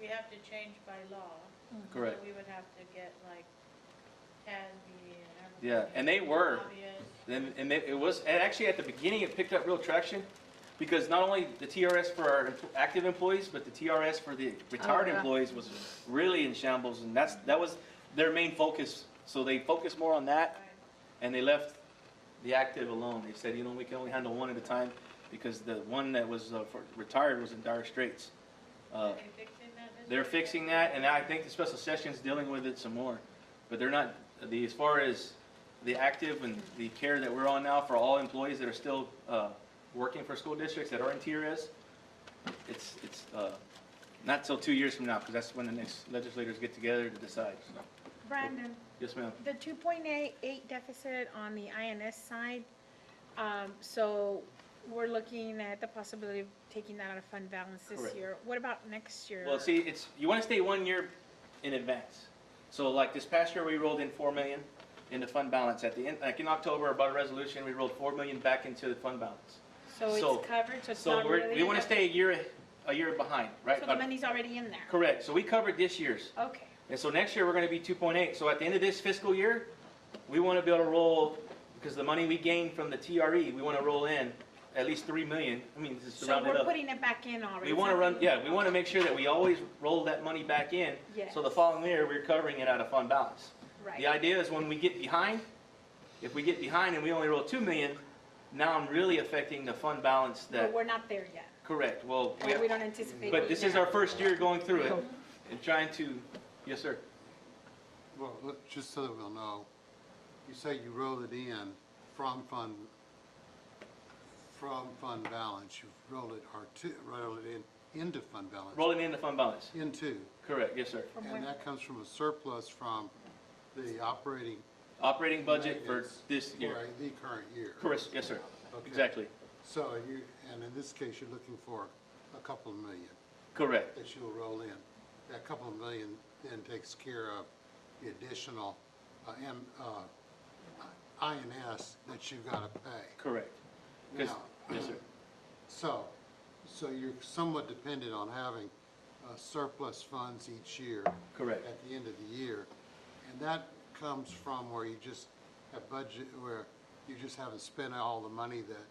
we have to change by law. Correct. So we would have to get like TASB and everything. Yeah, and they were. Lobbyists. And it was, and actually at the beginning, it picked up real traction because not only the TRS for our active employees, but the TRS for the retired yeah. employees was really in shambles, and that was their main focus. So they focused more on that, and they left the active alone. They said, you know, we can only handle one at a time because the one that was retired was in dire straits. Are they fixing that? this They're year? fixing that, and I think the special session's dealing with it some more. But they're not, as far as the active and the care that we're on now for all employees that are still working for school districts that are in TRS, it's not till 2 years from now, because that's when the next legislators get together to decide. So, Brandon, yes, ma'am. the 2.88 deficit on the INS side, so we're looking at the possibility of taking that out of fund balance this Correct. year. What about next year? Well, see, you want to stay 1 year in advance. So like this past year, we rolled in 4 million into fund balance. At the end, like in October, about a resolution, we rolled 4 million back into the fund balance. So it's covered, so it's So not really. we want to stay a year behind, right? So the money's already in there? Correct. So we covered this year's. Okay. And so next year, we're going to be 2.8. So at the end of this fiscal year, we want to be able to roll, because the money we gained from the TRE, we want to roll in at least 3 million. I mean, just to So round it we're up. putting it back in already? We want to run, yeah, we want to make sure that we always roll that money back in. So the Yes. following year, we're covering it out of fund balance. Right. The idea is when we get behind, if we get behind and we only roll 2 million, now I'm really affecting the fund balance But that, we're not there yet. correct, well, Or we don't anticipate. but being this is there. our first year going through it and trying to, yes, sir. Well, just so that we'll know, you say you roll it in from fund balance, you roll it into fund balance. Rolling into fund balance, Into, correct, yes, sir. and that comes from a surplus from the operating. Operating budget for maintenance this year, For the current year. correct, yes, sir, Okay. exactly, So and in this case, you're looking for a couple of million correct, that you'll roll in. That couple of million then takes care of the additional INS that you've got to pay. correct. 'Cause- Now, yes, sir, So you're somewhat dependent on having surplus funds each year correct, at the end of the year. And that comes from where you just have budget, where you just haven't spent all the money that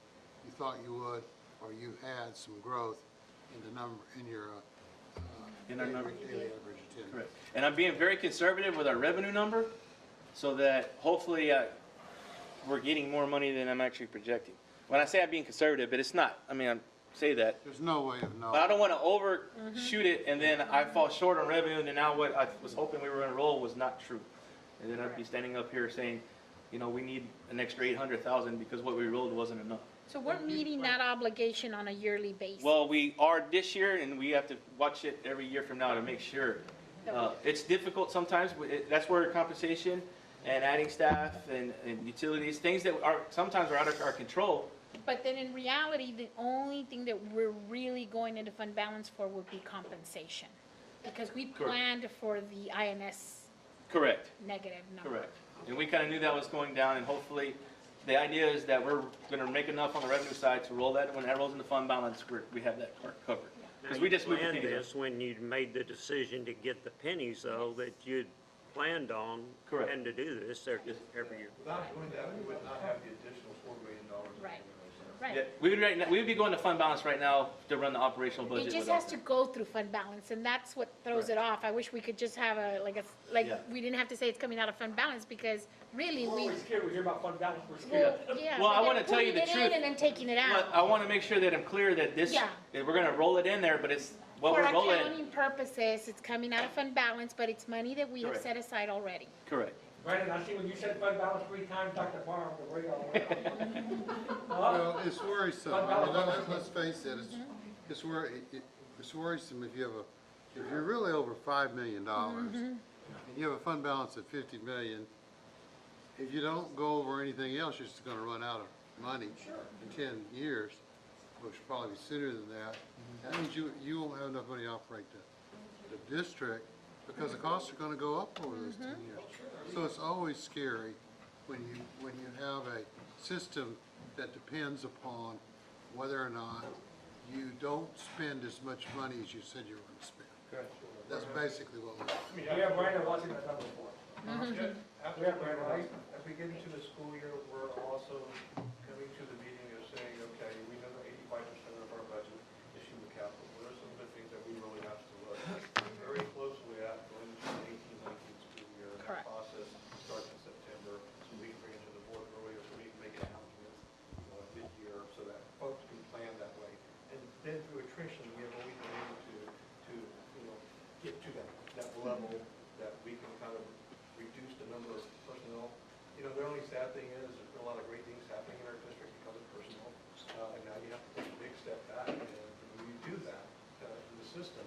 you thought you would, or you had some growth in the number, in your In our number. daily average attendance. correct. And I'm being very conservative with our revenue number, so that hopefully we're getting more money than I'm actually projecting. When I say I'm being conservative, but it's not, I mean, I say that, There's no way of knowing. but I don't want to overshoot it, and then I fall short on revenue, and then now what I was hoping we were going to roll was not true. And then I'd be standing up here saying, you know, we need an extra 800,000 because what we rolled wasn't enough. So we're meeting that obligation on a yearly basis? Well, we are this year, and we have to watch it every year from now to make sure. It's difficult sometimes, but that's where compensation and adding staff and utilities, things that are sometimes are out of our control. But then in reality, the only thing that we're really going into fund balance for would be compensation. Because we Correct. planned for the INS Correct, negative number. correct. And we kind of knew that was going down, and hopefully, the idea is that we're going to make enough on the revenue side to roll that, when that rolls into fund balance, we have that part covered. Because we just moved the planned pennies this when you made the decision to get the pennies, though, that you'd planned on. Correct. And to do this every year. Without doing that, we would not have the additional $4 million. Right. Yeah, Right. we would be going to fund balance right now to run the operational budget. It just without has to go through fund balance, and that's what throws it off. I wish we could just have Yeah. we didn't have to say it's coming out of fund balance, because really, We're always scared, we hear about fund balance, we're well, scared. yeah. Well, I but wanna then tell you the putting it in truth. and then taking it But out. I want to make sure that I'm clear that this, Yeah. that we're going to roll it in there, but it's what For we're rolling. accounting purposes, it's coming out of fund balance, but it's money that we have Correct. set aside already. Correct. Brandon, I see when you said fund balance 3 times, Dr. Farr, the way y'all went. Well, it's worrisome. Fund I mean, balance. let's face it, it's worrisome if you're really over $5 million and you have a fund balance of 50 million, if you don't go over anything else, you're just gonna run out of money in 10 years. which should probably be sooner than that, that means you won't have enough money to operate the district, because the costs are gonna go up over those 10 years. So it's always scary when you have a system that depends upon whether or not you don't spend as much money as you said you were gonna spend. Correct. That's basically what we're. We have Brandon watching that number for us. Yeah, We have absolutely Brandon right. watching. As we get into the school year, we're also coming to the meeting of saying, okay, we know that 85% of our budget is human capital. What are some of the things that we really have to look very closely at going into the 18-19 school year? And Correct. that process starts in September, so we can bring it to the board earlier, so we can make announcements mid-year, so that folks can plan that way. And then through attrition, we have always been able to get to that level that we can kind of reduce the number of personnel. The only sad thing is, there's been a lot of great things happening in our district because of personnel. And now you have to take a big step back, and when you do that in the system,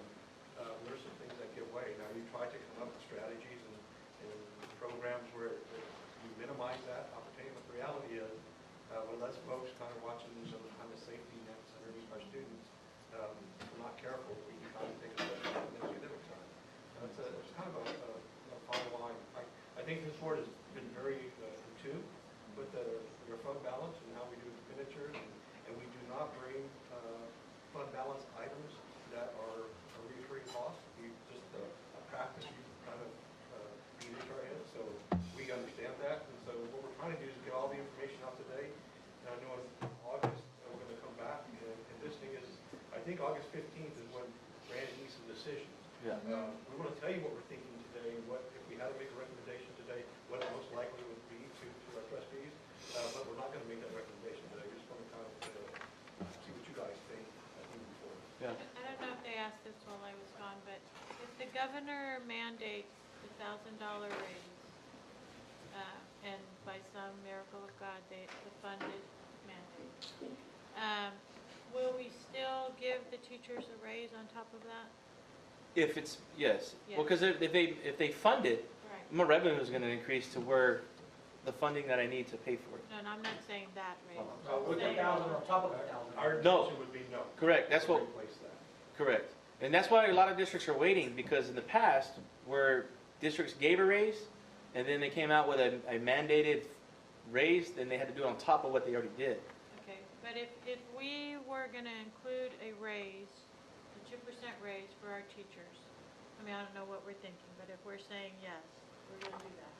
there's some things that get away. Now, you try to come up with strategies and programs where you minimize that opportunity, but the reality is, when less folks kind of watching some kind of safety nets underneath our students, if we're not careful, we can kind of take a step back and then do that over time. It's kind of a fine line. I think this board has been very in tune with your fund balance and how we do expenditures, and we do not bring fund balance items that are a recurring cost. We just a practice you kind of beat into our head, so we understand that. And so what we're trying to do is get all the information out today. And I know in August we're going to come back, and this thing is, I think August 15th is when Randy needs some decisions. Yeah. We want to tell you what we're thinking today, what, if we had to make a recommendation today, what it most likely would be to our trustees, but we're not going to make that recommendation today. We just want to kind of see what you guys think moving forward. Yeah. I don't know if they asked this while I was gone, but if the governor mandates the $1,000 raise, and by some miracle of God, the funded mandate, will we still give the teachers a raise on top of that? If it's, yes. Yeah. Well, because if they fund it, Right. my revenue is going to increase to where the funding that I need to pay for it. No, I'm not saying that raise. With the 1,000 on top of that 1,000. Our No. intention would be no. Correct. That's what. Replace that. Correct. And that's why a lot of districts are waiting, because in the past, where districts gave a raise, and then they came out with a mandated raise, then they had to do it on top of what they already did. Okay, but if we were gonna include a raise, a 2% raise for our teachers, I mean, I don't know what we're thinking, but if we're saying yes, we're gonna do that.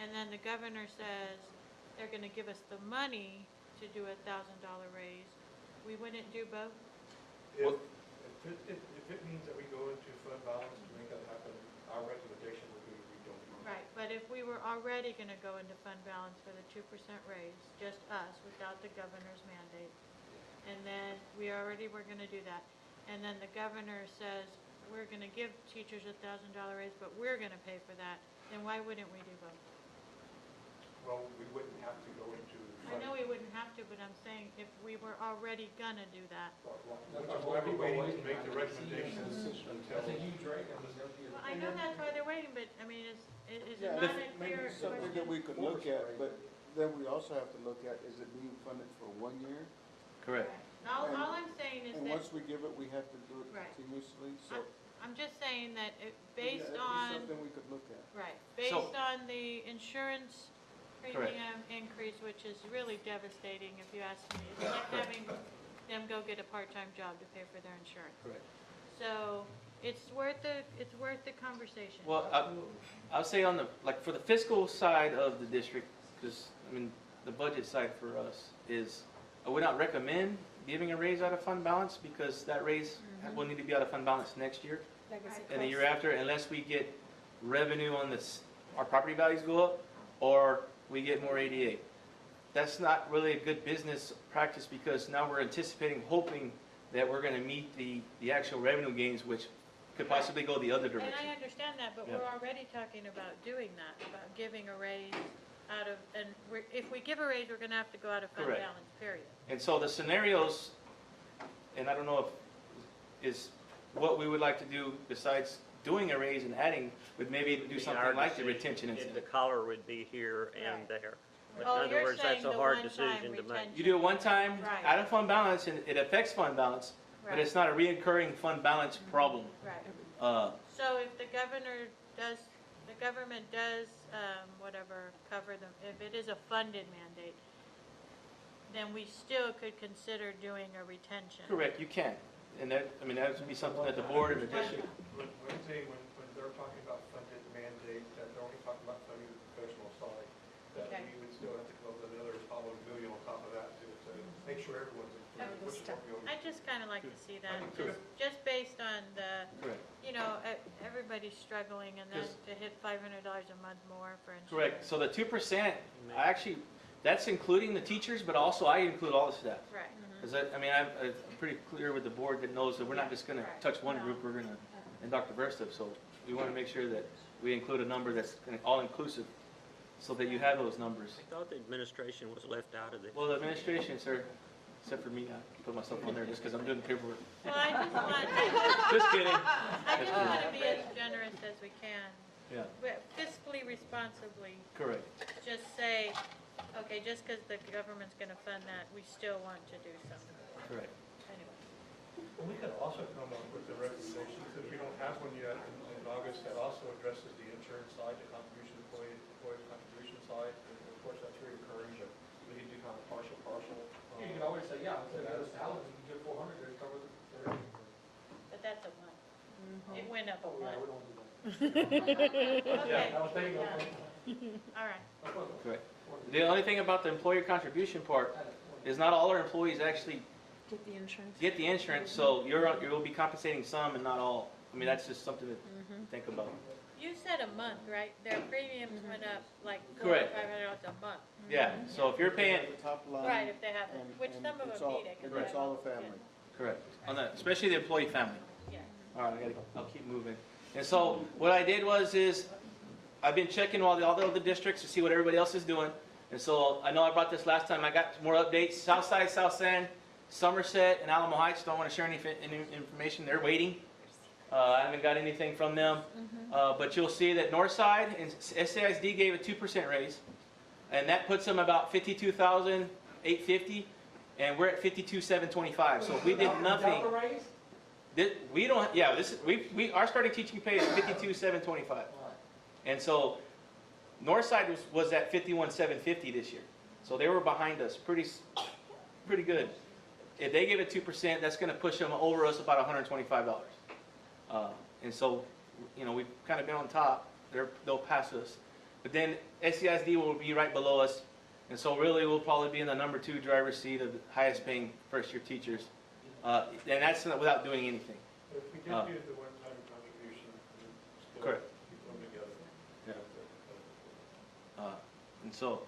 And then the governor says they're gonna give us the money to do a $1,000 raise, we wouldn't do both? If it means that we go into fund balance to make that happen, our recommendation would be we don't. Right, but if we were already gonna go into fund balance for the 2% raise, just us, without the governor's mandate, and then we already were gonna do that, and then the governor says, we're gonna give teachers a $1,000 raise, but we're gonna pay for that, then why wouldn't we do both? Well, we wouldn't have to go into. I know we wouldn't have to, but I'm saying if we were already gonna do that. Which is why we're waiting to make the recommendations until. That's a huge rate. Well, I know that's why they're waiting, but, I mean, is it Yeah, not a maybe clear something question? that we could look at, but then we also have to look at, is it being funded for 1 year? Correct. All I'm saying is And that, once we give it, we have to do it Right. continuously, so. I'm just saying that yeah, based that'd be on, something we could look at. right, So- based on the insurance Correct. premium increase, which is really devastating if you ask me. It's like having them go get a part-time job to pay for their insurance. Correct. So it's worth the conversation. Well, I'll say on the, like, for the fiscal side of the district, because, I mean, the budget side for us is, I would not recommend giving a raise out of fund balance, because that raise will need to be out of fund balance next year and the year after, unless we get revenue on this, our property values go up, or we get more ADA. That's not really a good business practice, because now we're anticipating, hoping that we're gonna meet the actual revenue gains, which could possibly go the other And direction. I understand that, but Yeah. we're already talking about doing that, about giving a raise out of, and if we give a raise, we're gonna have to go out of fund Correct. balance, period. And so the scenarios, and I don't know if, is what we would like to do besides doing a raise and adding, would maybe do Be our something like the decision retention if the incentive. collar would be here and Right. there. But Oh, in other you're words, saying that's a the hard one-time decision to make. retention. You do it one time Right. out of fund balance, and it affects fund balance, but Right. it's not a reoccurring fund balance problem. Right. Uh, So if the government does, whatever, cover them, if it is a funded mandate, then we still could consider doing a retention. Correct, you can. And that, I mean, that would be something that the board and the district, Wednesday, when they're talking about funded mandate, that they're only talking about funding the professional side, that Okay. we would still have to come up with another probably $1 million on top of that to make sure everyone's included, which is what we always. I just kind of like to see that, Correct. just based on the, correct. everybody's struggling, and then Yes. to hit $500 a month more for insurance. Correct. So the 2%, I actually, that's including the teachers, but also I include all the staff. Right. Because I'm pretty clear with the board that knows that we're not just going to touch one group, we're going to, and Dr. Verstup. So we want to make sure that we include a number that's all-inclusive so that you have those numbers. I thought the administration was left out of this. Well, the administration, sir, except for me, I put myself on there just because I'm doing the paperwork. Well, I just want, Just kidding. I just want to be as generous as we can, Yeah, but fiscally responsibly. correct. Just say, okay, just because the government's going to fund that, we still want to do something. Correct. Anyway. And we could also come up with the recommendations, if we don't have one yet in August, that also addresses the insurance side, the contribution, employee contribution side. And of course, that's reoccurring, but we can do kind of partial. You can always say, yeah, instead of $1,000, you can get 400 to cover the. But that's a month. It went up a Oh, yeah, we month. don't do that. Okay, I was thinking of. all right. Correct. The only thing about the employer contribution part is not all our employees actually Get the insurance. get the insurance, so you'll be compensating some and not all. I mean, that's just something to think about. You said a month, right? Their premiums went up like $400 or Correct. $500 a month. Yeah, so if you're paying, Top line. Right, if they have it, and- which and some of it's them all- need it. 'cause and they it's have all all the the family. correct, on the, especially the employee family. kids. Yeah. All right, I'll keep moving. And so what I did is I've been checking all the other districts to see what everybody else is doing. And so I know I brought this last time. I got more updates. Southside, South San, Somerset, and Alamo Heights don't want to share any information. They're waiting. I haven't got anything from them. But you'll see that Northside and SAISD gave a 2% raise. And that puts them about $52,850. And we're at $52,725. So if we did nothing. Delta raise? We don't, yeah, our starting teaching pay is $52,725. And so Northside was at $51,750 this year. So they were behind us pretty good. If they give it 2%, that's going to push them over us about $125. And so, we've kind of been on top. They'll pass us. But then SCISD will be right below us. And so really we'll probably be in the number 2 driver's seat of the highest paying first year teachers. And that's without doing anything. But if we did do the one-time contribution, we still Correct. keep them together. And so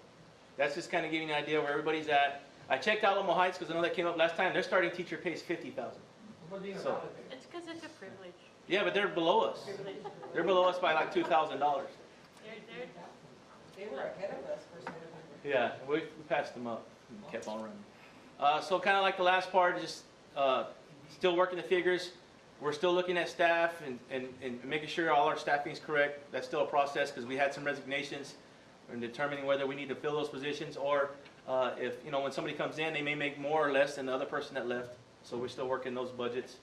that's just kind of giving you an idea where everybody's at. I checked Alamo Heights because I know that came up last time. Their starting teacher pays $50,000. What do you So- know? It's because it's a privilege. Yeah, but they're below us. They're below us by like $2,000. They're, They were ahead of us for some of them. Yeah, we passed them up and kept on running. So kind of like the last part, just still working the figures. We're still looking at staff and making sure all our staffing is correct. That's still a process because we had some resignations and determining whether we need to fill those positions or if, when somebody comes in, they may make more or less than the other person that left. So we're still working those budgets.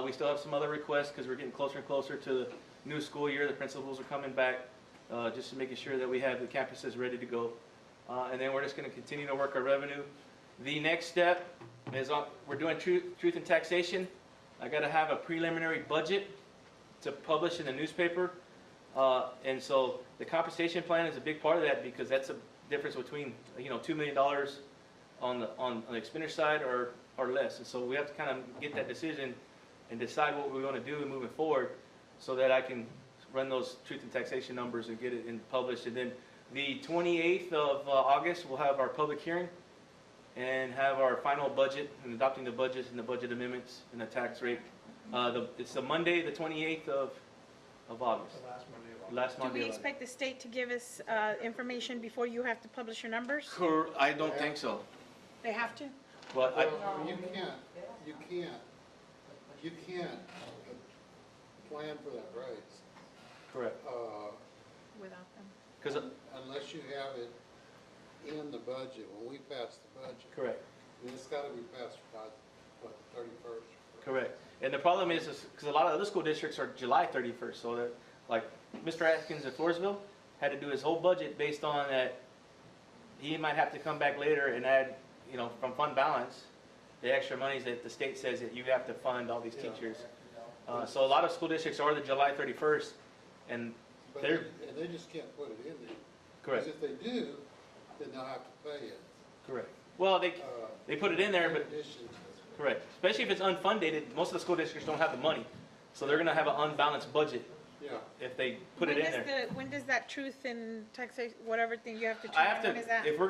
We still have some other requests because we're getting closer and closer to the new school year. The principals are coming back, just making sure that we have the campuses ready to go. And then we're just going to continue to work our revenue. The next step is we're doing truth in taxation. I got to have a preliminary budget to publish in the newspaper. And so the compensation plan is a big part of that because that's a difference between $2 million on the expenditure side or less. And so we have to kind of get that decision and decide what we want to do moving forward so that I can run those truth and taxation numbers and get it published. And then the 28th of August, we'll have our public hearing and have our final budget and adopting the budgets and the budget amendments and the tax rate. It's the Monday, the 28th of August. The last Monday of August. Last Do Monday. we of expect the state to give us information before you have to publish your numbers? August. I don't think so. They have to? But Well, you can't plan for that raise, correct. Without them. Because unless you have it in the budget, when we pass the budget. Correct. And it's gotta be passed by, what, the 31st? Correct. And the problem is because a lot of other school districts are July 31st, so that, like, Mr. Atkins at Floresville had to do his whole budget based on that he might have to come back later and add, you know, from fund balance, the extra monies that the state says that you have to fund all these teachers. So a lot of school districts are the July 31st, and But they're, and they just can't put it in there. correct, Because if they do, then they'll have to pay it. correct. Well, they put it in there, In but, addition to, correct, especially if it's unfunded, most of the school districts don't have the money. So they're gonna have an unbalanced budget yeah. if they put it in there. When does that truth in taxation, whatever thing you have to I change, have when is to, that? if we're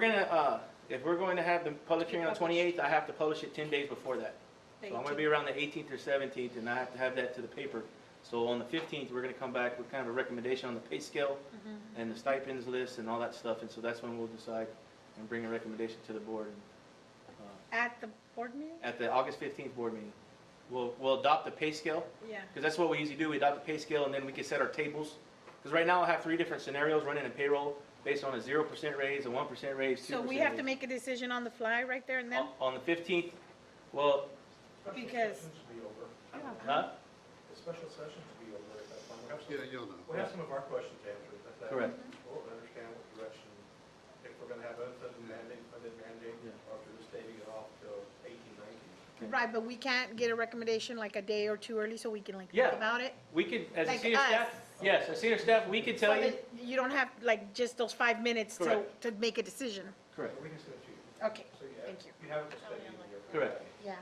going to have the public hearing on the 28th, I have to publish it 10 days before that. So I'm gonna be around the 18th or 17th, and I have to have that to the paper. So on the 15th, we're gonna come back with kind of a recommendation on the pay scale and the stipends list and all that stuff, and so that's when we'll decide and bring a recommendation to the board. At the board meeting? At the August 15th board meeting. We'll adopt the pay scale, Yeah. because that's what we usually do, we adopt the pay scale, and then we can set our tables. Because right now I have 3 different scenarios running in payroll, based on a 0% raise, a 1% raise, 2% So we have to make a decision on the fly right there and then? On the 15th, well, Because- Special sessions will be over. huh? The special sessions will be over at that time. We'll have some- Yeah, you'll know. We'll have some of our questions answered. At that Correct. time. We'll understand what direction, if we're gonna have unfunded mandate, funded mandate, Yeah. or if we're just staving it off till 18, 19. Right, but we can't get a recommendation like a day or two early so we can like Yeah. think about it? We could, as a Like senior staff, us. yes, as senior staff, we could tell So you. that you don't have like just those 5 minutes Correct. to make a decision? Correct, We can send it to you. Okay, So you have, thank you. you have it studied in your. correct, Yeah,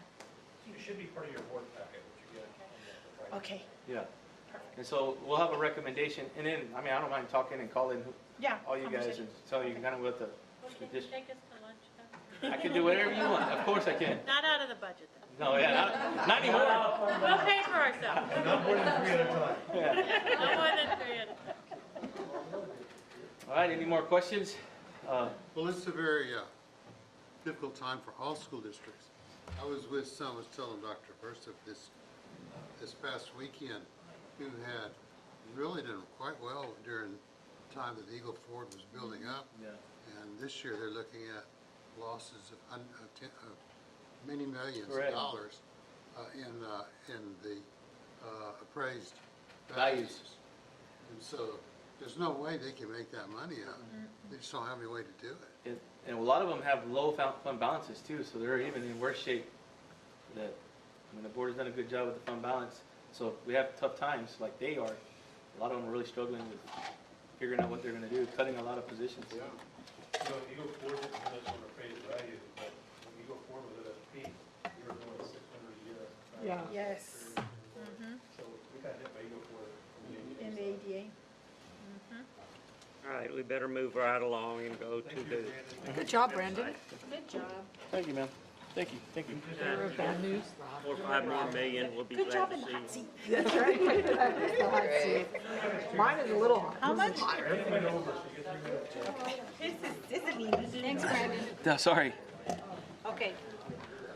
It should be part of your board packet, which you get on the Friday. okay, yeah. And so we'll have a recommendation, and then, I mean, I don't mind talking and calling yeah. all you guys and tell you kind of what the, Well, can you take us to lunch then? I can do whatever you want, of course I can. Not out of the budget then. No, yeah, not anymore. We'll pay for ourselves. And not more than 3 at a time. Yeah. No more than 3 at a time. All right, any more questions? Well, it's a very difficult time for all school districts. I was telling Dr. Bursup this past weekend, who had really done quite well during the time that Eagle Ford was building up. Yeah. And this year, they're looking at losses of many millions of Correct. dollars in the appraised Values. values. And so there's no way they can make that money up. They just don't have any way to do it. And a lot of them have low fund balances too, so they're even in worse shape. That, I mean, the board has done a good job with the fund balance. So if we have tough times like they are, a lot of them are really struggling with figuring out what they're gonna do, cutting a lot of positions. Yeah. You know, Eagle Ford didn't have this on appraised value, but when Eagle Ford was at its peak, we were doing 600 a year. Yeah. Yes, So we got hit by Eagle Ford. in the ADA. All right, we better move right along and go to the. Good job, Brandon. Good job. Thank you, ma'am. Thank you, thank you. Bad news. 4 or 5 more million, we'll be Good glad job to in the see. hot seat. That's right. Mine is a little. How much? Everything over, so you get 3 minutes. This is me. Thanks, Brandon. Sorry. Okay,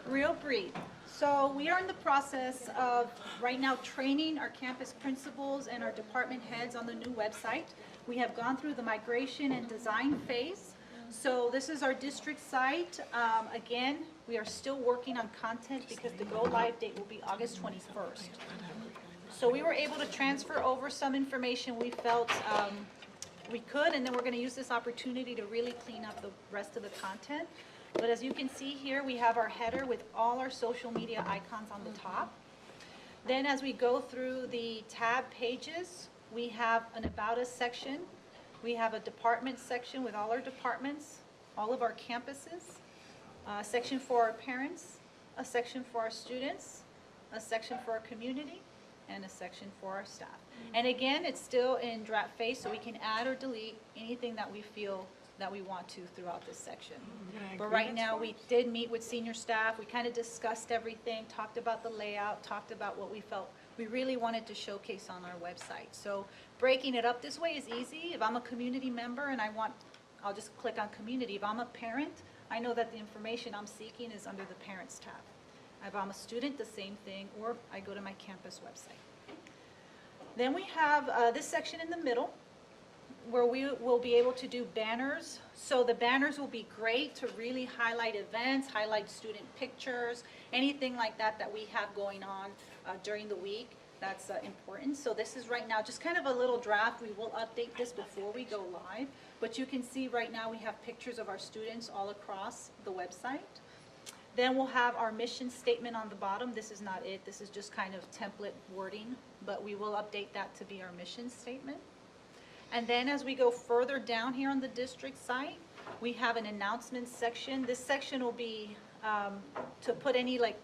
real brief. So we are in the process of, right now, training our campus principals and our department heads on the new website. We have gone through the migration and design phase. So this is our district site. Again, we are still working on content because the go-live date will be August 21st. So we were able to transfer over some information we felt we could, and then we're going to use this opportunity to really clean up the rest of the content. But as you can see here, we have our header with all our social media icons on the top. Then as we go through the tab pages, we have an About Us section. We have a department section with all our departments, all of our campuses, a section for our parents, a section for our students, a section for our community, and a section for our staff. And again, it's still in draft phase, so we can add or delete anything that we feel that we want to throughout this section. But right now, we did meet with senior staff, we kind of discussed everything, talked about the layout, talked about what we felt we really wanted to showcase on our website. So breaking it up this way is easy. If I'm a community member and I'll just click on community. If I'm a parent, I know that the information I'm seeking is under the parents tab. If I'm a student, the same thing, or I go to my campus website. Then we have this section in the middle. where we will be able to do banners. So the banners will be great to really highlight events, highlight student pictures, anything like that that we have going on during the week. That's important. So this is right now just kind of a little draft. We will update this before we go live. But you can see right now we have pictures of our students all across the website. Then we'll have our mission statement on the bottom. This is not it. This is just kind of template wording, but we will update that to be our mission statement. And then as we go further down here on the district site, we have an announcements section. This section will be to put any like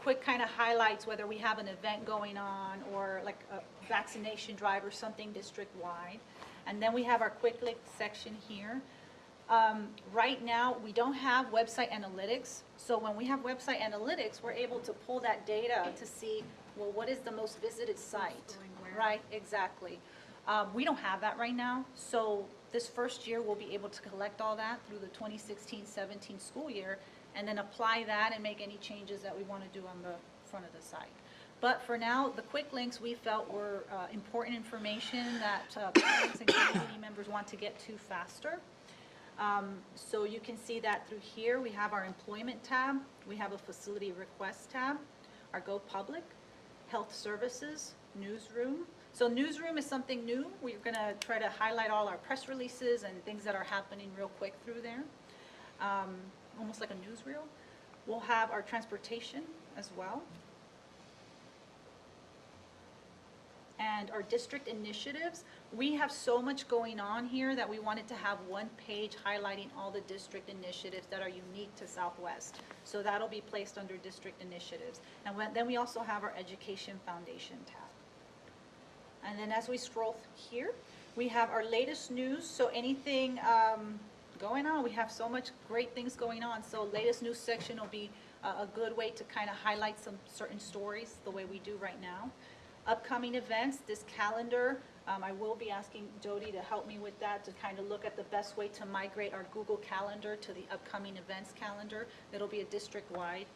quick kind of highlights, whether we have an event going on or like a vaccination drive or something district-wide. And then we have our quick link section here. Right now, we don't have website analytics. So when we have website analytics, we're able to pull that data to see, well, what is the most visited site? Right, exactly. We don't have that right now. So this first year, we'll be able to collect all that through the 2016-17 school year and then apply that and make any changes that we want to do on the front of the site. But for now, the quick links we felt were important information that parents and community members want to get to faster. So you can see that through here. We have our employment tab. We have a facility request tab, our Go Public, health services, newsroom. So newsroom is something new. We're going to try to highlight all our press releases and things that are happening real quick through there, almost like a newsreel. We'll have our transportation as well. And our district initiatives. We have so much going on here that we wanted to have one page highlighting all the district initiatives that are unique to Southwest. So that'll be placed under district initiatives. And then we also have our education foundation tab. And then as we scroll here, we have our latest news. So anything going on, we have so much great things going on. So latest news section will be a good way to kind of highlight some certain stories the way we do right now. Upcoming events, this calendar, I will be asking Jody to help me with that, to kind of look at the best way to migrate our Google Calendar to the upcoming events calendar. It'll be a district-wide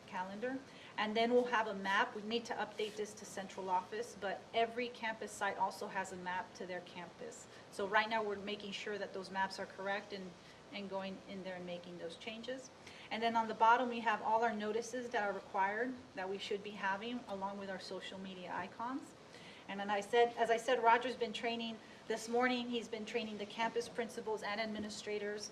calendar. And then we'll have a map. We need to update this to central office, but every campus site also has a map to their campus. So right now we're making sure that those maps are correct and going in there and making those changes. And then on the bottom, we have all our notices that are required that we should be having, along with our social media icons. And then as I said, Roger's been training this morning. He's been training the campus principals and administrators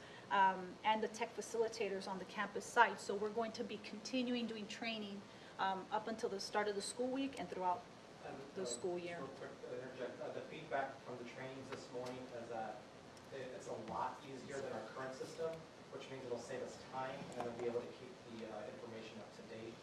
and the tech facilitators on the campus site. So we're going to be continuing doing training up until the start of the school week and throughout the school year. Real quick, the feedback from the trainings this morning is that it's a lot easier than our current system, which means it'll save us time and we'll be able to keep the information up to date.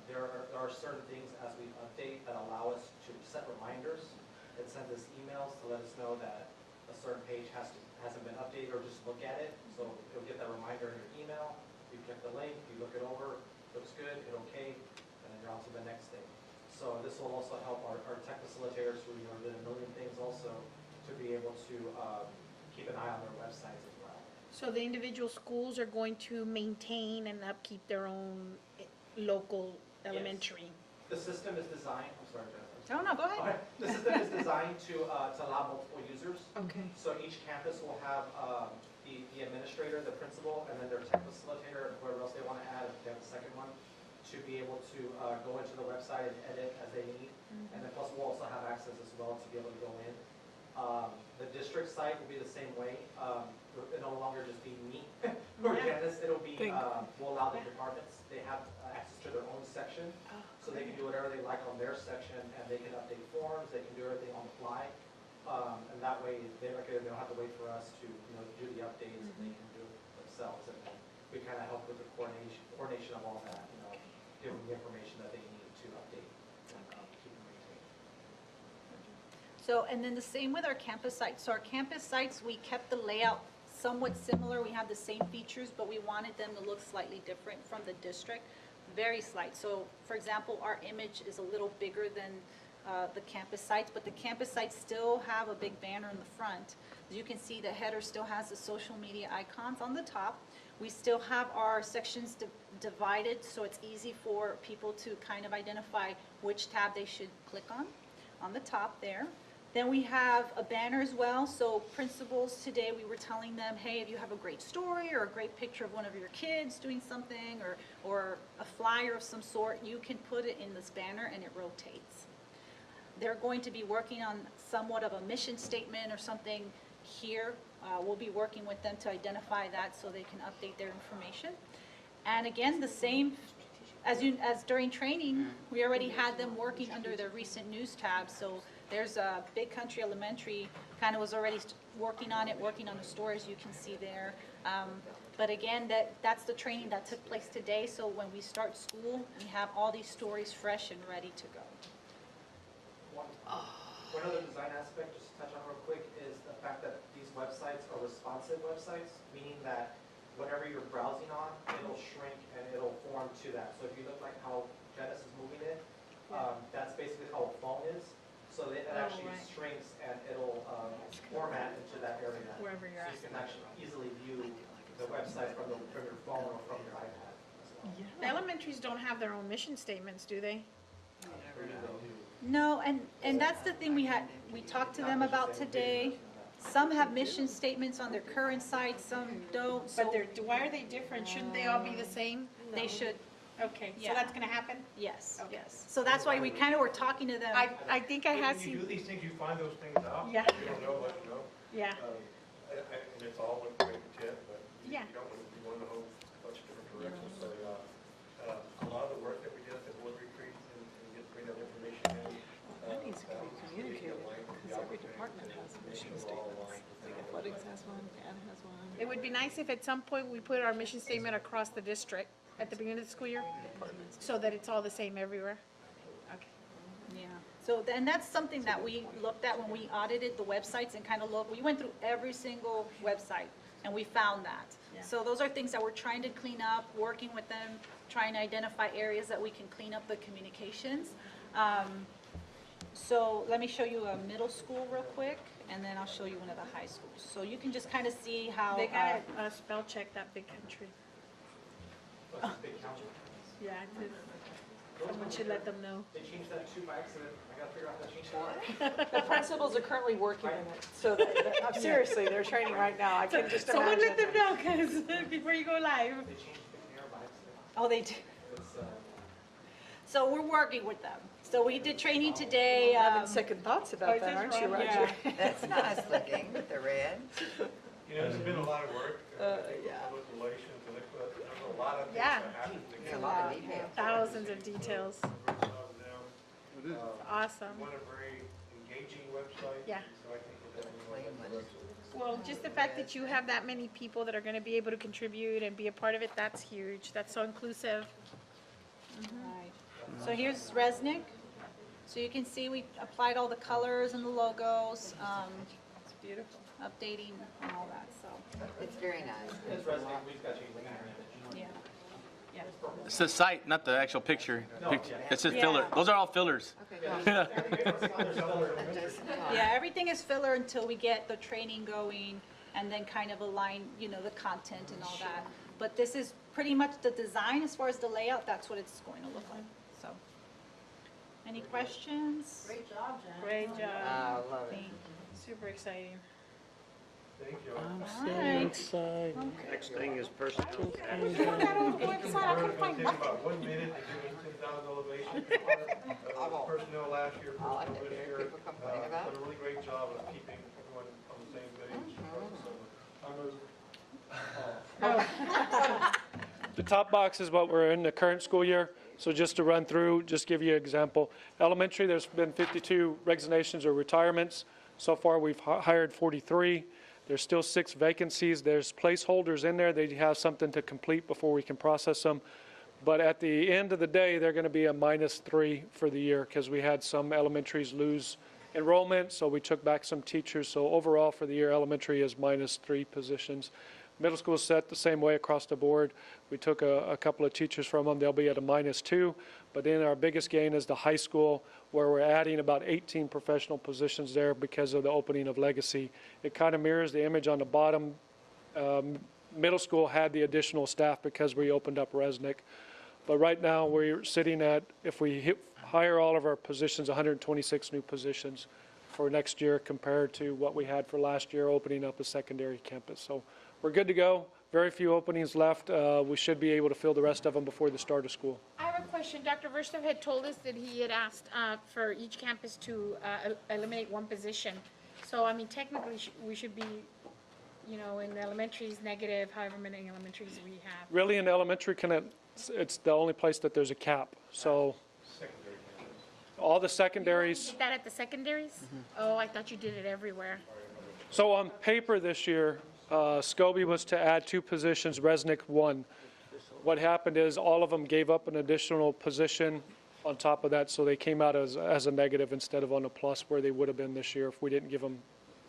There are certain things as we update that allow us to set reminders. It sends us emails to let us know that a certain page hasn't been updated, or just look at it. So you'll get that reminder in your email. You click the link, you look it over, looks good, hit okay, and then you're on to the next thing. So this will also help our tech facilitators who are doing a million things also to be able to keep an eye on their websites as well. So the individual schools are going to maintain and upkeep their own local elementary? The system is designed, I'm sorry, Jess. Oh, no, go ahead. The system is designed to allow multiple users. Okay. So each campus will have the administrator, the principal, and then their tech facilitator, and whoever else they want to add, if they have a second one, to be able to go into the website and edit as they need. And then plus we'll also have access as well to be able to go in. The district site will be the same way. It'll no longer just be me or Janice. It'll be, we'll allow the departments, they have access to their own section. So they can do whatever they like on their section, and they can update forms, they can do everything on the fly. And that way, they don't have to wait for us to do the updates, and they can do it themselves. And then we kind of help with the coordination of all that, give them the information that they need to update and keep them maintained. So, and then the same with our campus sites. So our campus sites, we kept the layout somewhat similar. We have the same features, but we wanted them to look slightly different from the district. Very slight. So, for example, our image is a little bigger than the campus sites, but the campus sites still have a big banner in the front. As you can see, the header still has the social media icons on the top. We still have our sections divided, so it's easy for people to kind of identify which tab they should click on the top there. Then we have a banner as well, so principals today, we were telling them, hey, if you have a great story or a great picture of one of your kids doing something, or a flyer of some sort, you can put it in this banner and it rotates. They're going to be working on somewhat of a mission statement or something here. We'll be working with them to identify that so they can update their information. And again, the same as during training, we already had them working under their recent news tab. So there's a Big Country Elementary kind of was already working on it, working on the stories you can see there. But again, that's the training that took place today. So when we start school, we have all these stories fresh and ready to go. One other design aspect, just to touch on real quick, is the fact that these websites are responsive websites, meaning that whatever you're browsing on, it'll shrink and it'll form to that. So if you look like how Janice is moving it, that's basically how a phone is. So it actually shrinks and it'll format into that area. Wherever you're at. So you can actually easily view the website from your phone or from your iPad as well. The elementaries don't have their own mission statements, do they? No, and that's the thing we talked to them about today. Some have mission statements on their current site, some don't. So But why are they different? Shouldn't they all be the same? they should, Okay, so Yeah. that's gonna happen? yes, Okay. yes. So that's why we kind of were talking to them. I think I had When you do seen, these things, you find those things out. Yeah. You don't know what you know. yeah, And it's all with great intent, but you Yeah. don't want to go in a whole bunch of different directions. So, a lot of the work that we did at the board retreat and get bring that information in. That needs to be communicated, because every department has mission statements. Like athletics has one, CAD has one. it would be nice if at some point we put our mission statement across the district at the beginning of the school year, so that it's all the same everywhere. Okay. Yeah, so, and that's something that we looked at when we audited the websites and kind of we went through every single website and we found that. Yeah. So those are things that we're trying to clean up, working with them, trying to identify areas that we can clean up the communications. So let me show you a middle school real quick, and then I'll show you one of the high schools. So you can just kind of see how. They gotta spell check that Big Country. So it's a big county. Yeah, someone should let them know. They changed that too by accident. I gotta figure out how to change that. The principals are currently working in it, so seriously, they're training right now. I can just Someone imagine. let them know, cause before you go live. They changed McNair by accident. Oh, they do. It's, So we're working with them. So we did training today. Having second thoughts about that, aren't you, Roger? That's nice looking with the red. You know, it's been a lot of work. Yeah. Public relations, and there's a lot of things Yeah. that happen. It's a lot of detail. Thousands of details. It is. Awesome. One, a very engaging website. Yeah. So I think that that's Well, just the fact that you have that many people that are gonna be able to contribute and be a part of it, that's huge. That's so inclusive. Right. So here's Resnick. So you can see we applied all the colors and the logos, It's beautiful. updating and all that, so, It's very nice. It's resonating. We've got you in there. yeah. Yeah. It's the site, not the actual picture. It's just Yeah. filler. Those are all fillers. Okay. Yeah, everything is filler until we get the training going and then kind of align, the content and all that. But this is pretty much the design as far as the layout, that's what it's going to look like, so. Any questions? Great job, Jen. Great job. I love it. Thank you. Super exciting. Thank you. All right. Next thing is personnel. Go inside, I couldn't find Take about 1 minute to give us 10,000 elevation. Personnel last year, I like personnel to this hear year. people complaining about Did a really great job of keeping everyone on the same page. The top box is what we're in the current school year. So just to run through, just give you an example. Elementary, there's been 52 resignations or retirements. So far, we've hired 43. There's still 6 vacancies. There's placeholders in there. They have something to complete before we can process them. But at the end of the day, they're going to be a -3 for the year because we had some elementaries lose enrollment, so we took back some teachers. So overall for the year, elementary is -3 positions. Middle school is set the same way across the board. We took a couple of teachers from them. They'll be at a -2. But then our biggest gain is the high school, where we're adding about 18 professional positions there because of the opening of Legacy. It kind of mirrors the image on the bottom. Middle school had the additional staff because we opened up Resnick. But right now, we're sitting at, if we hire all of our positions, 126 new positions for next year compared to what we had for last year, opening up a secondary campus. So we're good to go. Very few openings left. We should be able to fill the rest of them before the start of school. I have a question. Dr. Verstov had told us that he had asked for each campus to eliminate one position. So, I mean, technically, we should be, you know, in the elementaries negative, however many elementaries we have. Really, in elementary, it's the only place that there's a cap. So all the secondaries. Did that at the secondaries? Oh, I thought you did it everywhere. So on paper this year, Scobie was to add 2 positions, Resnick 1. What happened is all of them gave up an additional position on top of that, so they came out as a negative instead of on a plus where they would have been this year if we didn't give them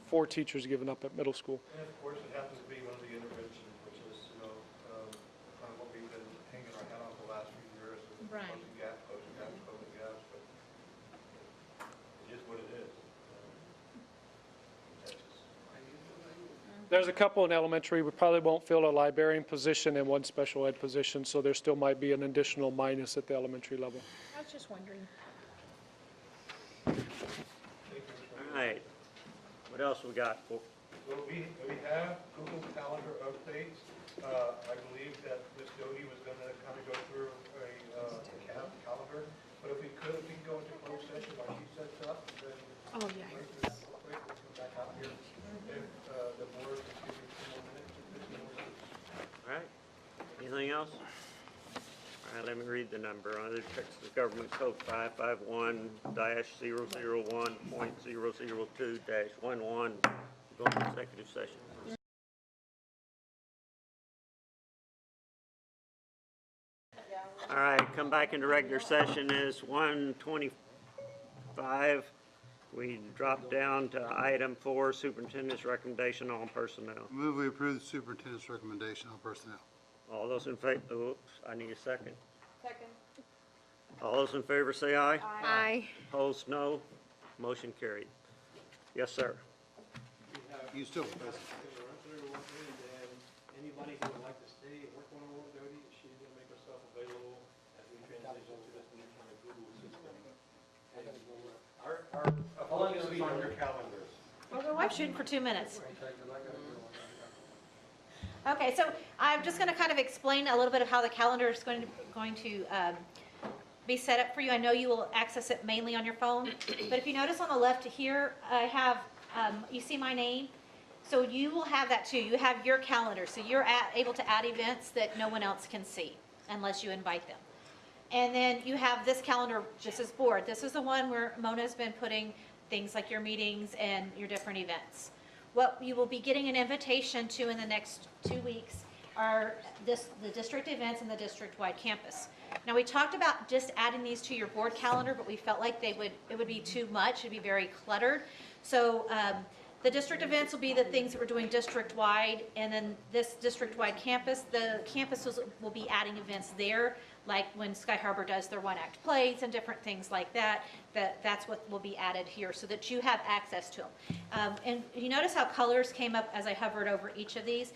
4 teachers given up at middle school. And of course, it happens to be one of the interventions, which is, you know, kind of what we've been hanging our hat on the last few years. Is Right. closing gaps, but it is what it is. There's a couple in elementary. We probably won't fill a librarian position and 1 special ed position, so there still might be an additional minus at the elementary level. I was just wondering. All right. What else we got? Well, we have Google Calendar updates. I believe that Ms. Doty was going to kind of go through a calendar, but if we could go into closed session while she sets up, then Oh, yeah. we'll come back out here. If the board can give me 2 more minutes. All right. Anything else? All right, let me read the number. Under Texas Government Code 551-001.002-11, go into executive session. All right, come back into regular session is 1:25. We drop down to item 4, superintendent's recommendation on personnel. Move we approve the superintendent's recommendation on personnel. All those in favor, oops, I need a second. Second. All those in favor say aye. Aye. Opposed, no. Motion carried. Yes, sir. You still, Anybody who would like to stay and work on Oral Doty, she's going to make herself available as we transition to this new kind of Google system. And how long is it on your calendars? Well, my wife's shooting for 2 minutes. Okay, so I'm just going to kind of explain a little bit of how the calendar is going to be set up for you. I know you will access it mainly on your phone, but if you notice on the left here, I have, you see my name? So you will have that too. You have your calendar, so you're able to add events that no one else can see unless you invite them. And then you have this calendar, this is board. This is the one where Mona's been putting things like your meetings and your different events. What you will be getting an invitation to in the next 2 weeks are the district events and the district-wide campus. Now, we talked about just adding these to your board calendar, but we felt like it would be too much. It'd be very cluttered. So the district events will be the things that we're doing district-wide, and then this district-wide campus, the campuses will be adding events there, like when Sky Harbor does their one-act plays and different things like that, that's what will be added here so that you have access to them. And you notice how colors came up as I hovered over each of these?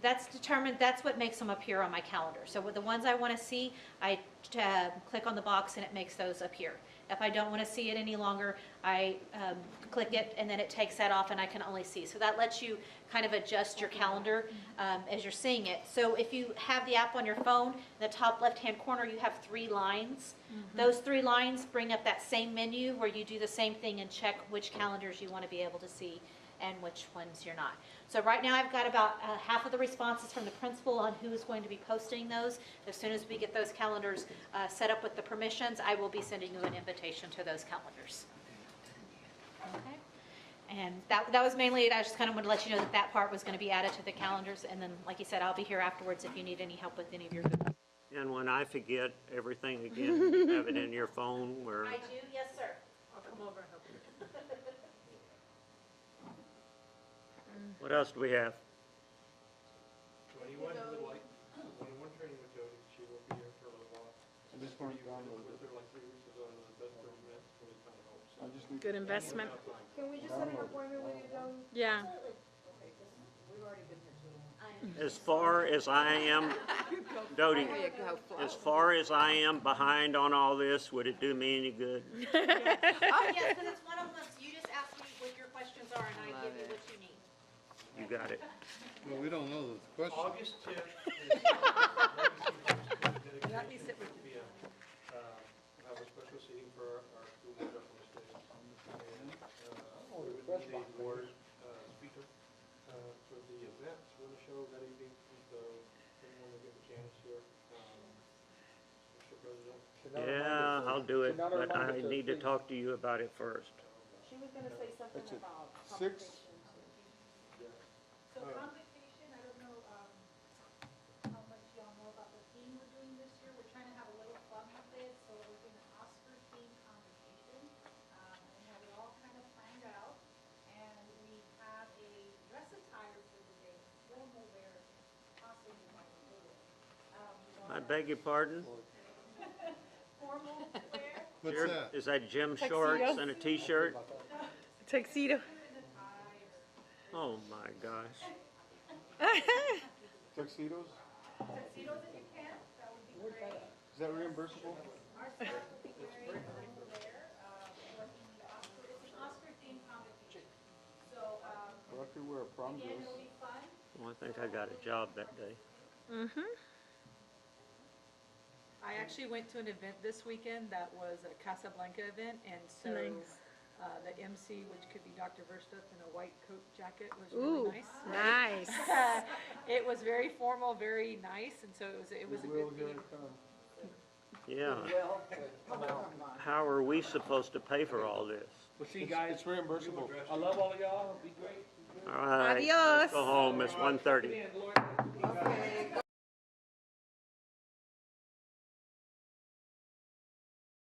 That's what makes them appear on my calendar. So with the ones I want to see, I click on the box and it makes those appear. If I don't want to see it any longer, I click it and then it takes that off and I can only see. So that lets you kind of adjust your calendar as you're seeing it. So if you have the app on your phone, in the top left-hand corner, you have 3 lines. Those 3 lines bring up that same menu where you do the same thing and check which calendars you want to be able to see and which ones you're not. So right now I've got about half of the responses from the principal on who is going to be posting those. As soon as we get those calendars set up with the permissions, I will be sending you an invitation to those calendars. Okay. And that was mainly it. I just kind of wanted to let you know that that part was going to be added to the calendars. And then, like you said, I'll be here afterwards if you need any help with any of your. And when I forget everything again, you have it in your phone where. I do, yes, sir. I'll come over and help you. What else do we have? So anyone who would like one-on-one training with Doty, she will be here for a little while. So this one, With her like 3 weeks ago, and the best person really kind of helps. I just need. Good investment. Can we just set an appointment with you, Doty? Yeah. As far as I am, Doty, as far as I am behind on all this, would it do me any good? Oh, yes, because it's one of them. You just ask are, and I give you what you need. You got it. Well, we don't know the question. August 10th is Let me sit with to be have a special seating for our school board reference day. And we would need a board speaker for the event, for the show that evening. So anyone will get the chance here. Mr. President. Yeah, I'll do it, but I need to talk to you about it first. She was gonna say something That's it. about 6? So convocation, I don't know, how much y'all know about the theme we're doing this year. We're trying to have a little fun with it, so we're doing an Oscar-themed convocation. We have it all kind of planned out, and we have a dress attire for the day, formal wear, possibly like a little. I beg your pardon? Formal wear, What's Sure. that? Is that gym shorts and a t-shirt? Tuxedo. Oh, my gosh. Tuxedos? tuxedos if you can, that would be great. Is that reimbursable? Our staff will be wearing formal wear, working the Oscar, it's an Oscar-themed convocation. So, Well, I could wear a prom again, dress. it'll be fun. Well, I think I got a job that day. I actually went to an event this weekend that was a Casablanca event, and so Nice. the MC, which could be Dr. Verstup in a white coat jacket, was Ooh, really nice. nice. It was very formal, very nice, and so it was a Goodwill, good here theme. it comes. Yeah. How are we supposed to pay for all this? Well, see, guys, It's reimbursable. I love all of y'all, it'd be great. All right. Adios. Go home, it's 1:30. Lord